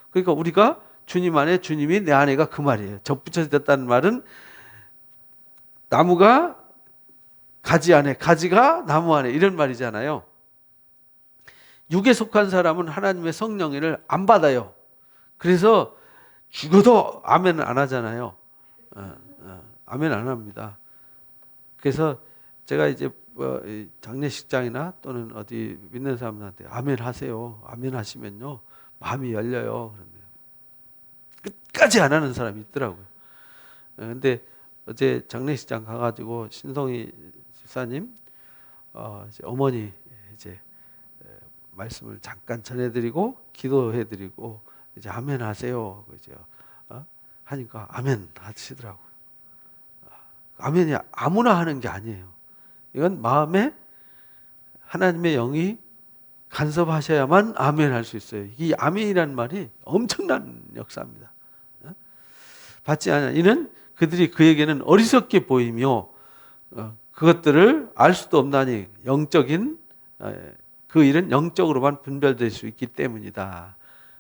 [SPEAKER 1] 그러니까 우리가 주님 안에, 주님이 내 안에가 그 말이에요. 접붙여졌다는 말은 나무가 가지 안에, 가지가 나무 안에 이런 말이잖아요. 육에 속한 사람은 하나님의 성령을 안 받아요. 그래서 죽어도 아멘을 안 하잖아요. 아멘 안 합니다. 그래서 제가 이제 장례식장이나 또는 어디 믿는 사람들한테 아멘 하세요. 아멘 하시면요 마음이 열려요. 끝까지 안 하는 사람이 있더라고요. 근데 어제 장례식장 가가지고 신성희 집사님 이제 어머니 이제 말씀을 잠깐 전해드리고 기도해드리고 이제 아멘 하세요. 이제 하니까 아멘 하시더라고요. 아멘이 아무나 하는 게 아니에요. 이건 마음에 하나님의 영이 간섭하셔야만 아멘 할 수 있어요. 이 아멘이라는 말이 엄청난 역사입니다. 받지 않아. 이는 그들이 그에게는 어리석게 보이며 그것들을 알 수도 없나니 영적인 그 일은 영적으로만 분별될 수 있기 때문이다.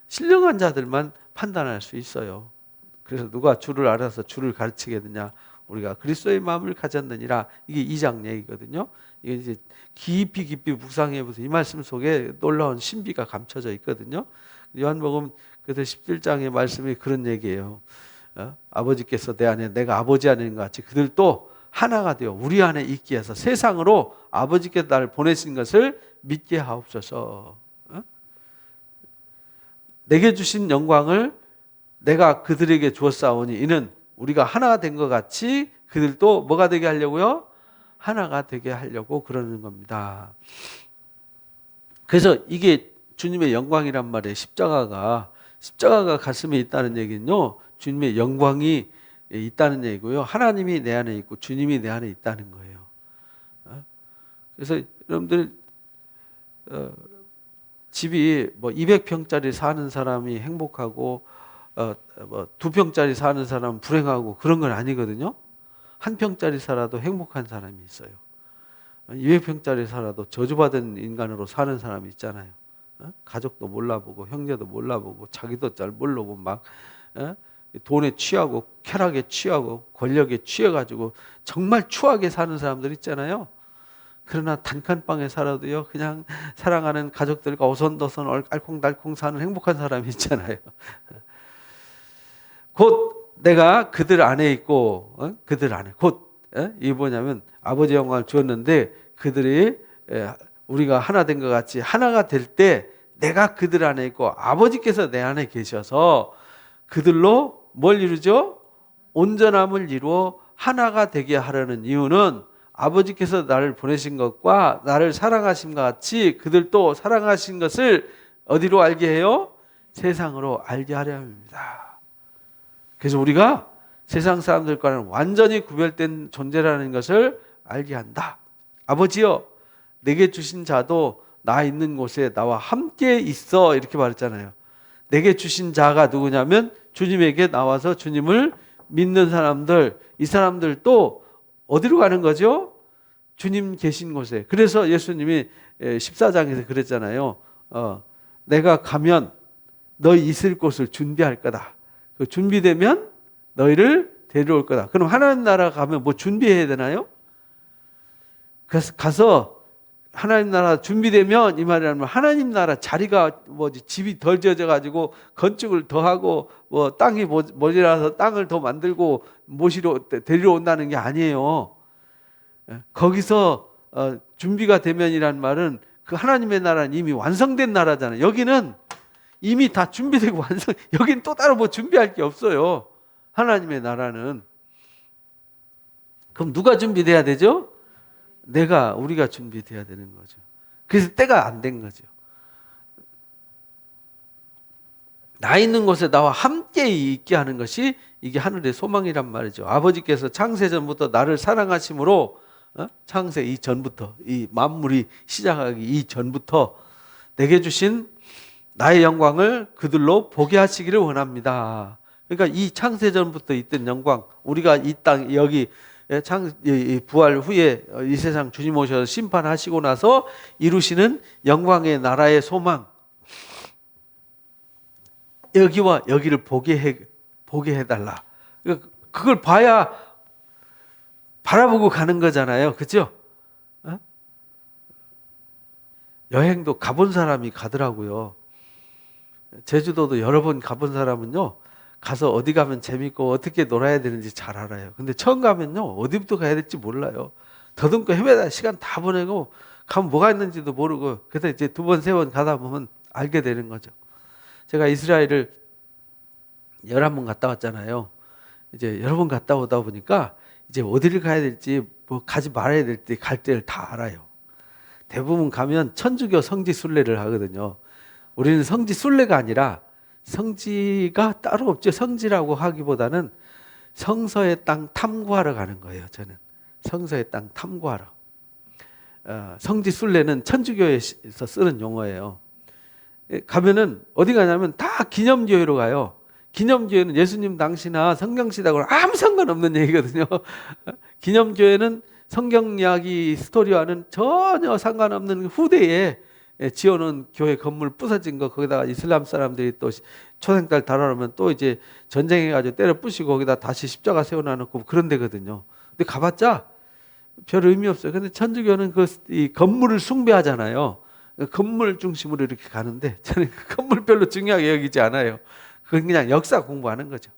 [SPEAKER 1] 신령한 자들만 판단할 수 있어요. 그래서 누가 주를 알아서 주를 가르치겠느냐? 우리가 그리스도의 마음을 가졌느니라. 이게 2장 얘기거든요. 이게 이제 깊이 묵상해 보세요. 이 말씀 속에 놀라운 신비가 감춰져 있거든요. 요한복음 그래서 17장의 말씀이 그런 얘기예요. 아버지께서 내 안에 내가 아버지 안에 있는 것 같이 그들도 하나가 되어 우리 안에 있게 해서 세상으로 아버지께서 나를 보내신 것을 믿게 하옵소서. 내게 주신 영광을 내가 그들에게 주었사오니 이는 우리가 하나가 된 것 같이 그들도 뭐가 되게 하려고요? 하나가 되게 하려고 그러는 겁니다. 그래서 이게 주님의 영광이란 말이에요. 십자가가 가슴에 있다는 얘기는요. 주님의 영광이 있다는 얘기고요. 하나님이 내 안에 있고 주님이 내 안에 있다는 거예요. 그래서 여러분들 집이 뭐 200평짜리 사는 사람이 행복하고 뭐 2평짜리 사는 사람은 불행하고 그런 건 아니거든요. 1평짜리 살아도 행복한 사람이 있어요. 200평짜리 살아도 저주받은 인간으로 사는 사람이 있잖아요. 가족도 몰라보고 형제도 몰라보고 자기도 잘 모르고 막 돈에 취하고 쾌락에 취하고 권력에 취해가지고 정말 추하게 사는 사람들 있잖아요. 그러나 단칸방에 살아도요 그냥 사랑하는 가족들과 오손도손 알콩달콩 사는 행복한 사람이 있잖아요. 곧 내가 그들 안에 있고 그들 안에 곧 이게 뭐냐면 아버지 영광을 주었는데 그들이 우리가 하나 된 것 같이 하나가 될 때 내가 그들 안에 있고 아버지께서 내 안에 계셔서 그들로 뭘 이루죠? 온전함을 이루어 하나가 되게 하려는 이유는 아버지께서 나를 보내신 것과 나를 사랑하심과 같이 그들도 사랑하신 것을 어디로 알게 해요? 세상으로 알게 하려 합니다. 그래서 우리가 세상 사람들과는 완전히 구별된 존재라는 것을 알게 한다. 아버지여, 내게 주신 자도 나 있는 곳에 나와 함께 있어. 이렇게 말했잖아요. 내게 주신 자가 누구냐면 주님에게 나와서 주님을 믿는 사람들, 이 사람들도 어디로 가는 거죠? 주님 계신 곳에. 그래서 예수님이 14장에서 그랬잖아요. 내가 가면 너희 있을 곳을 준비할 거다. 그 준비되면 너희를 데려올 거다. 그럼 하나님 나라 가면 뭐 준비해야 되나요? 그래서 가서 하나님 나라 준비되면 이 말이라면 하나님 나라 자리가 뭐지 집이 덜 지어져 가지고 건축을 더 하고 뭐 땅이 모자라서 땅을 더 만들고 모시러 데리러 온다는 게 아니에요. 거기서 준비가 되면이란 말은 그 하나님의 나라는 이미 완성된 나라잖아요. 여기는 이미 다 준비되고 완성. 여기는 또 따로 뭐 준비할 게 없어요. 하나님의 나라는. 그럼 누가 준비돼야 되죠? 우리가 준비돼야 되는 거죠. 그래서 때가 안 된 거죠. 나 있는 곳에 나와 함께 있게 하는 것이 이게 하늘의 소망이란 말이죠. 아버지께서 창세전부터 나를 사랑하심으로 창세 이전부터, 이 만물이 시작하기 이전부터 내게 주신 나의 영광을 그들로 보게 하시기를 원합니다. 그러니까 이 창세전부터 있던 영광, 우리가 이 땅 여기 부활 후에 이 세상 주님 오셔서 심판하시고 나서 이루시는 영광의 나라의 소망, 여기와 여기를 보게 해달라. 그걸 봐야 바라보고 가는 거잖아요. 그죠? 여행도 가본 사람이 가더라고요. 제주도도 여러 번 가본 사람은요, 가서 어디 가면 재밌고 어떻게 놀아야 되는지 잘 알아요. 근데 처음 가면요, 어디부터 가야 될지 몰라요. 더듬고 헤매다 시간 다 보내고 가면 뭐가 있는지도 모르고, 그래서 이제 두 번, 세 번 가다 보면 알게 되는 거죠. 제가 이스라엘을 11번 갔다 왔잖아요. 이제 여러 번 갔다 오다 보니까 이제 어디를 가야 될지, 뭐 가지 말아야 될지 갈 때를 다 알아요. 대부분 가면 천주교 성지 순례를 하거든요. 우리는 성지 순례가 아니라, 성지가 따로 없죠. 성지라고 하기보다는 성서의 땅 탐구하러 가는 거예요. 저는 성서의 땅 탐구하러. 성지 순례는 천주교에서 쓰는 용어예요. 가면은 어디 가냐면 다 기념교회로 가요. 기념교회는 예수님 당시나 성경시대하고는 아무 상관없는 얘기거든요. 기념교회는 성경 이야기 스토리와는 전혀 상관없는 후대에 지어놓은 교회 건물 부서진 거, 거기다가 이슬람 사람들이 또 초생딸 달아놓으면 또 이제 전쟁해가지고 때려 부시고 거기다 다시 십자가 세워놔놓고 그런 데거든요. 근데 가봤자 별 의미 없어요. 근데 천주교는 이 건물을 숭배하잖아요. 건물 중심으로 이렇게 가는데 저는 그 건물 별로 중요하게 여기지 않아요. 그건 그냥 역사 공부하는 거죠.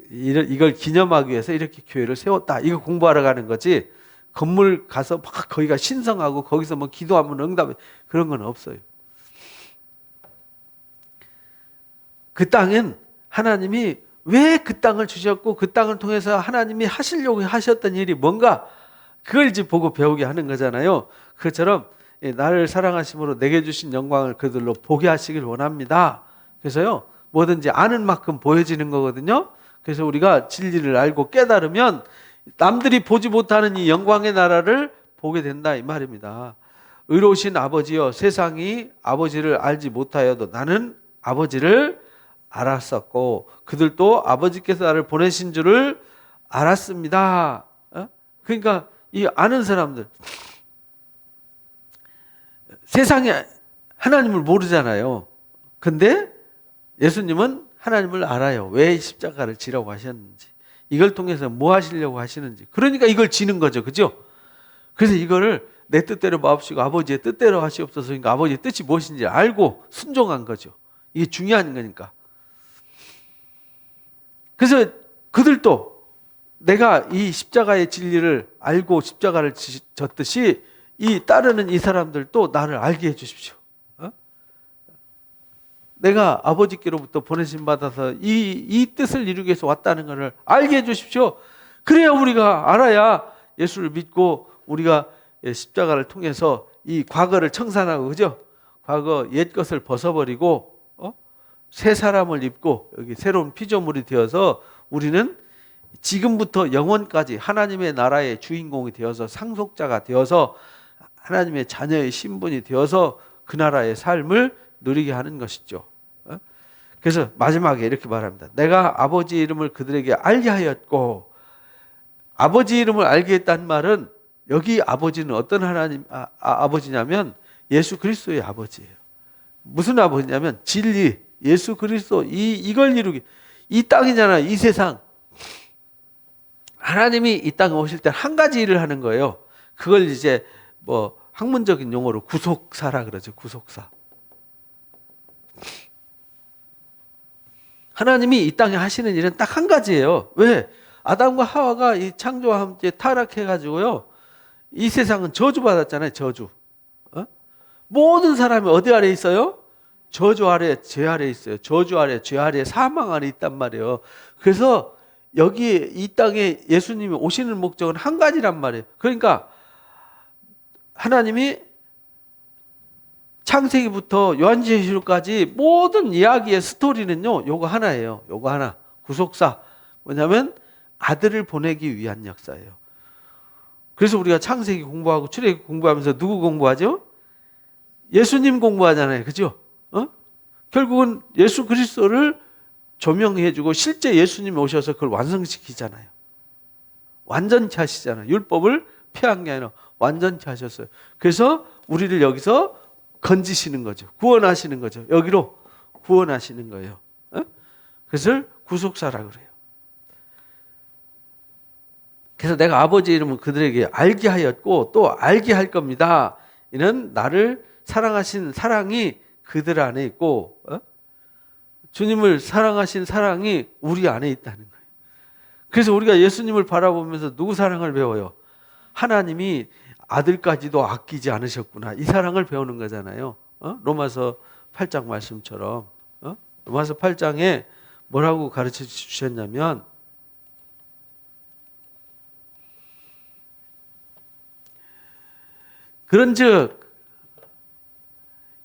[SPEAKER 1] 이걸 기념하기 위해서 이렇게 교회를 세웠다, 이거 공부하러 가는 거지, 건물 가서 막 거기가 신성하고 거기서 뭐 기도하면 응답, 그런 건 없어요. 그 땅엔 하나님이 왜 그 땅을 주셨고 그 땅을 통해서 하나님이 하시려고 하셨던 일이 뭔가, 그걸 이제 보고 배우게 하는 거잖아요. 그처럼 나를 사랑하심으로 내게 주신 영광을 그들로 보게 하시길 원합니다. 그래서요, 뭐든지 아는 만큼 보여지는 거거든요. 그래서 우리가 진리를 알고 깨달으면 남들이 보지 못하는 이 영광의 나라를 보게 된다, 이 말입니다. 의로우신 아버지여, 세상이 아버지를 알지 못하여도 나는 아버지를 알았었고 그들도 아버지께서 나를 보내신 줄을 알았습니다. 그러니까 이 아는 사람들, 세상에 하나님을 모르잖아요. 근데 예수님은 하나님을 알아요. 왜 십자가를 지라고 하셨는지, 이걸 통해서 뭐 하시려고 하시는지. 그러니까 이걸 지는 거죠. 그죠? 그래서 이거를 내 뜻대로 마옵시고 아버지의 뜻대로 하시옵소서. 그러니까 아버지의 뜻이 무엇인지 알고 순종한 거죠. 이게 중요한 거니까. 그래서 그들도 내가 이 십자가의 진리를 알고 십자가를 졌듯이 이 따르는 이 사람들도 나를 알게 해 주십시오. 내가 아버지께로부터 보내심 받아서 이 뜻을 이루기 위해서 왔다는 것을 알게 해 주십시오. 그래야 우리가 알아야 예수를 믿고 우리가 십자가를 통해서 이 과거를 청산하고, 그죠? 과거 옛 것을 벗어버리고 새 사람을 입고 여기 새로운 피조물이 되어서 우리는 지금부터 영원까지 하나님의 나라의 주인공이 되어서 상속자가 되어서 하나님의 자녀의 신분이 되어서 그 나라의 삶을 누리게 하는 것이죠. 그래서 마지막에 이렇게 말합니다. 내가 아버지 이름을 그들에게 알게 하였고, 아버지 이름을 알게 했다는 말은 여기 아버지는 어떤 하나님 아버지냐면 예수 그리스도의 아버지예요. 무슨 아버지냐면 진리, 예수 그리스도, 이걸 이루기, 이 땅이잖아요. 이 세상. 하나님이 이 땅에 오실 때 한 가지 일을 하는 거예요. 그걸 이제 뭐 학문적인 용어로 구속사라 그러죠. 구속사. 하나님이 이 땅에 하시는 일은 딱 한 가지예요. 왜? 아담과 하와가 이 창조와 함께 타락해가지고요, 이 세상은 저주받았잖아요. 저주. 모든 사람이 어디 아래 있어요? 저주 아래, 죄 아래 있어요. 저주 아래, 죄 아래, 사망 아래 있단 말이에요. 그래서 여기 이 땅에 예수님이 오시는 목적은 한 가지란 말이에요. 그러니까 하나님이 창세기부터 요한계시록까지 모든 이야기의 스토리는요, 요거 하나예요. 요거 하나. 구속사. 뭐냐면 아들을 보내기 위한 역사예요. 그래서 우리가 창세기 공부하고 출애굽기 공부하면서 누구 공부하죠? 예수님 공부하잖아요. 그죠? 결국은 예수 그리스도를 조명해주고 실제 예수님이 오셔서 그걸 완성시키잖아요. 완전히 하시잖아요. 율법을 폐한 게 아니라 완전히 하셨어요. 그래서 우리를 여기서 건지시는 거죠. 구원하시는 거죠. 여기로 구원하시는 거예요. 그래서 구속사라고 그래요. 그래서 내가 아버지 이름을 그들에게 알게 하였고 또 알게 할 겁니다. 이는 나를 사랑하신 사랑이 그들 안에 있고 주님을 사랑하신 사랑이 우리 안에 있다는 거예요. 그래서 우리가 예수님을 바라보면서 누구 사랑을 배워요? 하나님이 아들까지도 아끼지 않으셨구나. 이 사랑을 배우는 거잖아요. 로마서 8장 말씀처럼. 로마서 8장에 뭐라고 가르쳐 주셨냐면 그런즉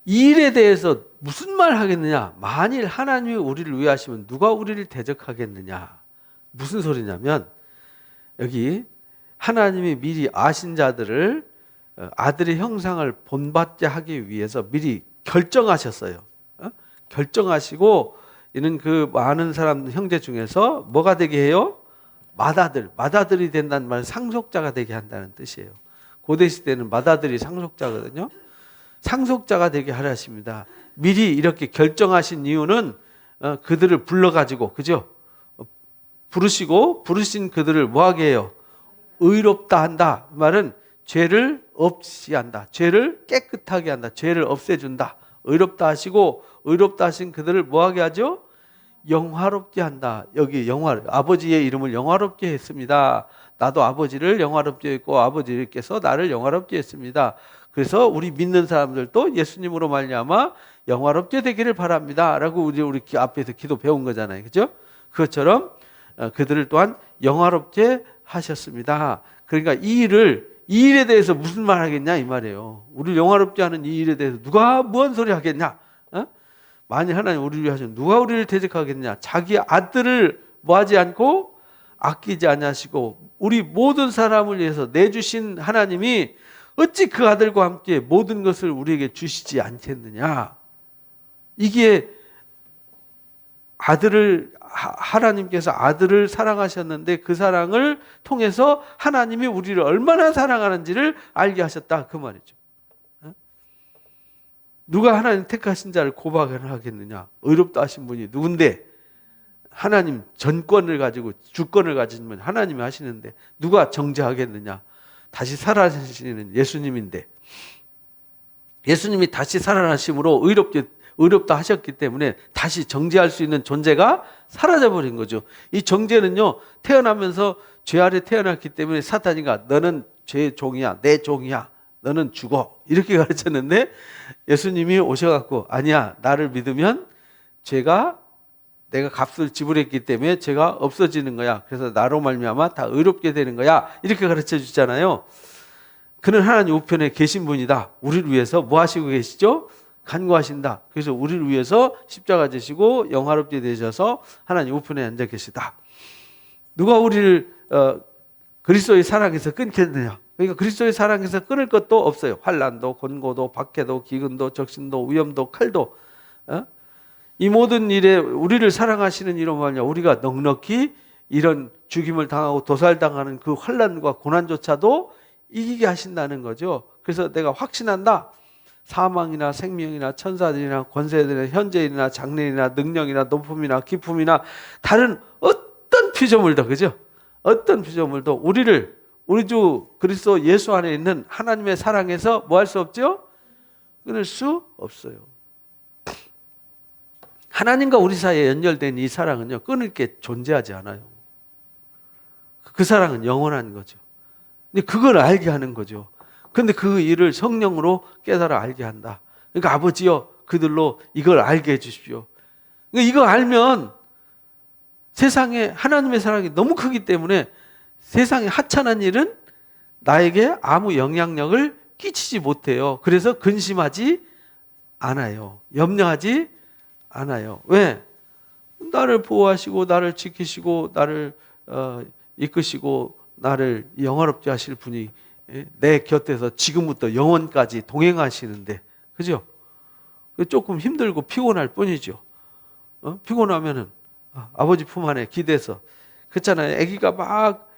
[SPEAKER 1] 이 일에 대해서 무슨 말 하겠느냐? 만일 하나님이 우리를 위하시면 누가 우리를 대적하겠느냐? 무슨 소리냐면 여기 하나님이 미리 아신 자들을 아들의 형상을 본받게 하기 위해서 미리 결정하셨어요. 결정하시고 이는 그 많은 사람 형제 중에서 뭐가 되게 해요? 맏아들이 된다는 말은 상속자가 되게 한다는 뜻이에요. 고대 시대는 맏아들이 상속자거든요. 상속자가 되게 하셨습니다. 미리 이렇게 결정하신 이유는 그들을 불러가지고 그죠? 부르신 그들을 뭐하게 해요? 의롭다 한다. 그 말은 죄를 없이 한다. 죄를 깨끗하게 한다. 죄를 없애준다. 의롭다 하시고 의롭다 하신 그들을 뭐하게 하죠? 영화롭게 한다. 여기 아버지의 이름을 영화롭게 했습니다. 나도 아버지를 영화롭게 했고 아버지께서 나를 영화롭게 했습니다. 그래서 우리 믿는 사람들도 예수님으로 말미암아 영화롭게 되기를 바랍니다. 라고 우리 앞에서 기도 배운 거잖아요. 그죠? 그것처럼 그들을 또한 영화롭게 하셨습니다. 그러니까 이 일에 대해서 무슨 말 하겠냐 이 말이에요. 우리를 영화롭게 하는 이 일에 대해서 누가 무슨 소리 하겠냐? 만일 하나님 우리를 위하시면 누가 우리를 대적하겠냐? 자기 아들을 뭐하지 않고 아끼지 아니하시고 우리 모든 사람을 위해서 내주신 하나님이 어찌 그 아들과 함께 모든 것을 우리에게 주시지 않겠느냐? 이게 하나님께서 아들을 사랑하셨는데 그 사랑을 통해서 하나님이 우리를 얼마나 사랑하는지를 알게 하셨다 그 말이죠. 누가 하나님 택하신 자를 고박을 하겠느냐? 의롭다 하신 분이 누군데? 하나님 전권을 가지고 주권을 가진 분 하나님이 하시는데 누가 정죄하겠느냐? 다시 살아나시는 예수님인데 예수님이 다시 살아나심으로 의롭다 하셨기 때문에 다시 정죄할 수 있는 존재가 사라져버린 거죠. 이 정죄는요 태어나면서 죄 아래 태어났기 때문에 사탄이가 너는 죄의 종이야 내 종이야 너는 죽어 이렇게 가르쳤는데 예수님이 오셔갖고 아니야 나를 믿으면 내가 값을 지불했기 때문에 죄가 없어지는 거야. 그래서 나로 말미암아 다 의롭게 되는 거야. 이렇게 가르쳐 주잖아요. 그는 하나님 우편에 계신 분이다. 우리를 위해서 뭐 하시고 계시죠? 간구하신다. 그래서 우리를 위해서 십자가 지시고 영화롭게 되셔서 하나님 우편에 앉아 계시다. 누가 우리를 그리스도의 사랑에서 끊겠느냐? 그러니까 그리스도의 사랑에서 끊을 것도 없어요. 환난도, 곤고도, 박해도, 기근도, 적신도, 위험도, 칼도. 이 모든 일에 우리를 사랑하시는 이로 말이야 우리가 넉넉히 이런 죽임을 당하고 도살당하는 그 환난과 고난조차도 이기게 하신다는 거죠. 그래서 내가 확신한다. 사망이나 생명이나 천사들이나 권세들이나 현재일이나 장래일이나 능력이나 높음이나 기품이나 다른 어떤 피조물도 그죠? 어떤 피조물도 우리 주 그리스도 예수 안에 있는 하나님의 사랑에서 뭐 할 수 없죠? 끊을 수 없어요. 하나님과 우리 사이에 연결된 이 사랑은요 끊을 게 존재하지 않아요. 그 사랑은 영원한 거죠. 근데 그걸 알게 하는 거죠. 근데 그 일을 성령으로 깨달아 알게 한다. 그러니까 아버지여 그들로 이걸 알게 해 주십시오. 그러니까 이거 알면 세상에 하나님의 사랑이 너무 크기 때문에 세상에 하찮은 일은 나에게 아무 영향력을 끼치지 못해요. 그래서 근심하지 않아요. 염려하지 않아요. 왜? 나를 보호하시고 나를 지키시고 나를 이끄시고 나를 영화롭게 하실 분이 내 곁에서 지금부터 영원까지 동행하시는데, 그죠? 조금 힘들고 피곤할 뿐이죠. 피곤하면은 아버지 품 안에 기대서, 그렇잖아요. 아기가 막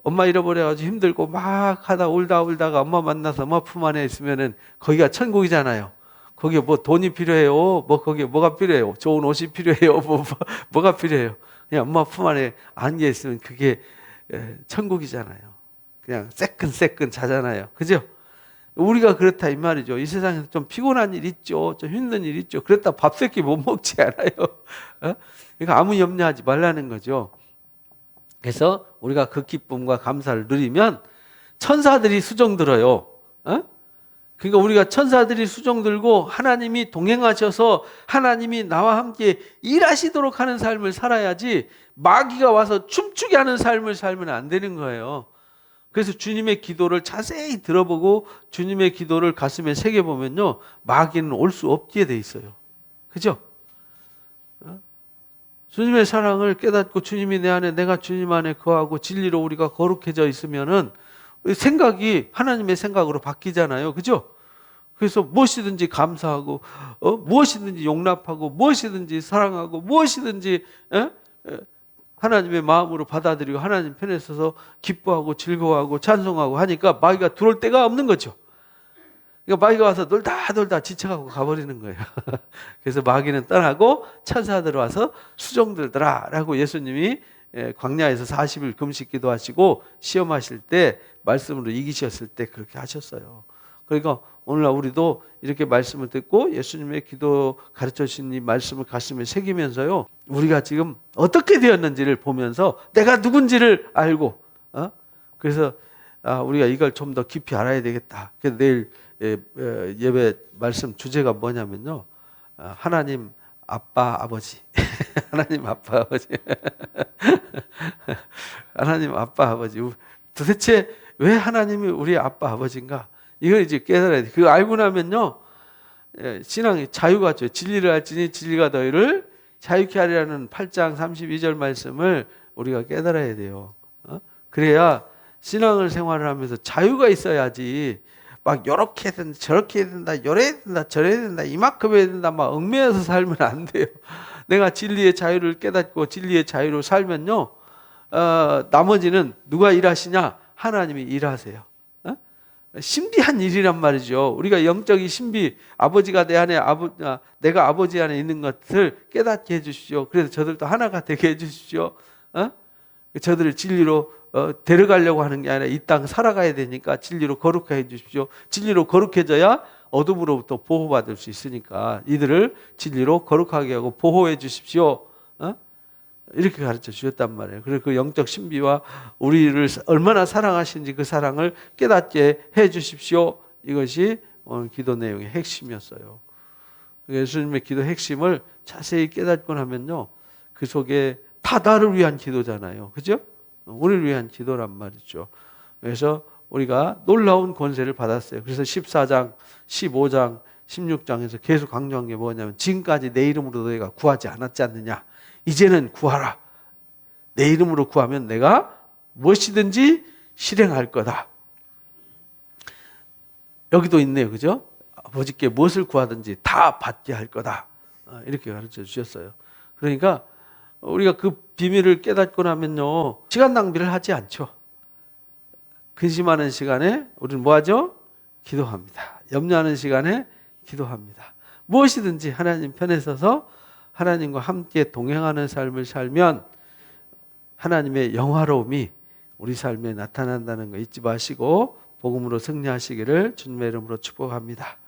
[SPEAKER 1] 엄마 잃어버려가지고 힘들고 막 하다 울다가 엄마 만나서 엄마 품 안에 있으면은 거기가 천국이잖아요. 거기에 뭐 돈이 필요해요? 뭐 거기에 뭐가 필요해요? 좋은 옷이 필요해요? 뭐가 필요해요? 그냥 엄마 품 안에 안겨 있으면 그게 천국이잖아요. 그냥 새끈새끈 자잖아요. 그죠? 우리가 그렇다 이 말이죠. 이 세상에서 좀 피곤한 일 있죠. 좀 힘든 일 있죠. 그랬다 밥 세 끼 못 먹지 않아요. 그러니까 아무 염려하지 말라는 거죠. 그래서 우리가 그 기쁨과 감사를 누리면 천사들이 수종 들어요. 그러니까 우리가 천사들이 수종 들고 하나님이 동행하셔서 하나님이 나와 함께 일하시도록 하는 삶을 살아야지 마귀가 와서 춤추게 하는 삶을 살면 안 되는 거예요. 그래서 주님의 기도를 자세히 들어보고 주님의 기도를 가슴에 새겨보면요, 마귀는 올 수 없게 돼 있어요. 그죠? 주님의 사랑을 깨닫고 주님이 내 안에, 내가 주님 안에 거하고 진리로 우리가 거룩해져 있으면은 생각이 하나님의 생각으로 바뀌잖아요. 그죠? 그래서 무엇이든지 감사하고, 무엇이든지 용납하고, 무엇이든지 사랑하고, 무엇이든지 하나님의 마음으로 받아들이고 하나님 편에 서서 기뻐하고 즐거워하고 찬송하고 하니까 마귀가 들어올 데가 없는 거죠. 그러니까 마귀가 와서 놀다 지쳐가고 가버리는 거예요. 그래서 마귀는 떠나고 천사들 와서 수종 들더라라고 예수님이 광야에서 40일 금식 기도하시고 시험하실 때 말씀으로 이기셨을 때 그렇게 하셨어요. 그러니까 오늘날 우리도 이렇게 말씀을 듣고 예수님의 기도 가르쳐 주신 이 말씀을 가슴에 새기면서요, 우리가 지금 어떻게 되었는지를 보면서 내가 누군지를 알고, 그래서 우리가 이걸 좀 더 깊이 알아야 되겠다. 그래서 내일 예배 말씀 주제가 뭐냐면요, 하나님 아빠 아버지. 하나님 아빠 아버지. 하나님 아빠 아버지. 도대체 왜 하나님이 우리 아빠 아버지인가? 이걸 이제 깨달아야 돼. 그거 알고 나면요, 신앙이 자유가 죠. 진리를 알지니 진리가 너희를 자유케 하리라는 8장 32절 말씀을 우리가 깨달아야 돼요. 그래야 신앙을 생활을 하면서 자유가 있어야지, 막 요렇게 해야 된다, 저렇게 해야 된다, 요래야 된다, 저래야 된다, 이만큼 해야 된다, 막 얽매여서 살면 안 돼요. 내가 진리의 자유를 깨닫고 진리의 자유로 살면요, 나머지는 누가 일하시냐? 하나님이 일하세요. 신비한 일이란 말이죠. 우리가 영적인 신비, 아버지가 내 안에, 내가 아버지 안에 있는 것을 깨닫게 해주십시오. 그래서 저들도 하나가 되게 해주십시오. 저들을 진리로 데려가려고 하는 게 아니라 이 땅 살아가야 되니까 진리로 거룩하게 해주십시오. 진리로 거룩해져야 어둠으로부터 보호받을 수 있으니까 이들을 진리로 거룩하게 하고 보호해 주십시오. 이렇게 가르쳐 주셨단 말이에요. 그래서 그 영적 신비와 우리를 얼마나 사랑하시는지 그 사랑을 깨닫게 해 주십시오. 이것이 오늘 기도 내용의 핵심이었어요. 예수님의 기도 핵심을 자세히 깨닫고 나면요, 그 속에 다 나를 위한 기도잖아요. 그죠? 우리를 위한 기도란 말이죠. 그래서 우리가 놀라운 권세를 받았어요. 그래서 14장, 15장, 16장에서 계속 강조한 게 뭐냐면, 지금까지 내 이름으로 너희가 구하지 않았지 않느냐. 이제는 구하라. 내 이름으로 구하면 내가 무엇이든지 실행할 거다. 여기도 있네요. 그죠? 아버지께 무엇을 구하든지 다 받게 할 거다. 이렇게 가르쳐 주셨어요. 그러니까 우리가 그 비밀을 깨닫고 나면요, 시간 낭비를 하지 않죠. 근심하는 시간에 우리는 뭐 하죠? 기도합니다. 염려하는 시간에 기도합니다. 무엇이든지 하나님 편에 서서 하나님과 함께 동행하는 삶을 살면 하나님의 영화로움이 우리 삶에 나타난다는 거 잊지 마시고 복음으로 승리하시기를 주님의 이름으로 축복합니다.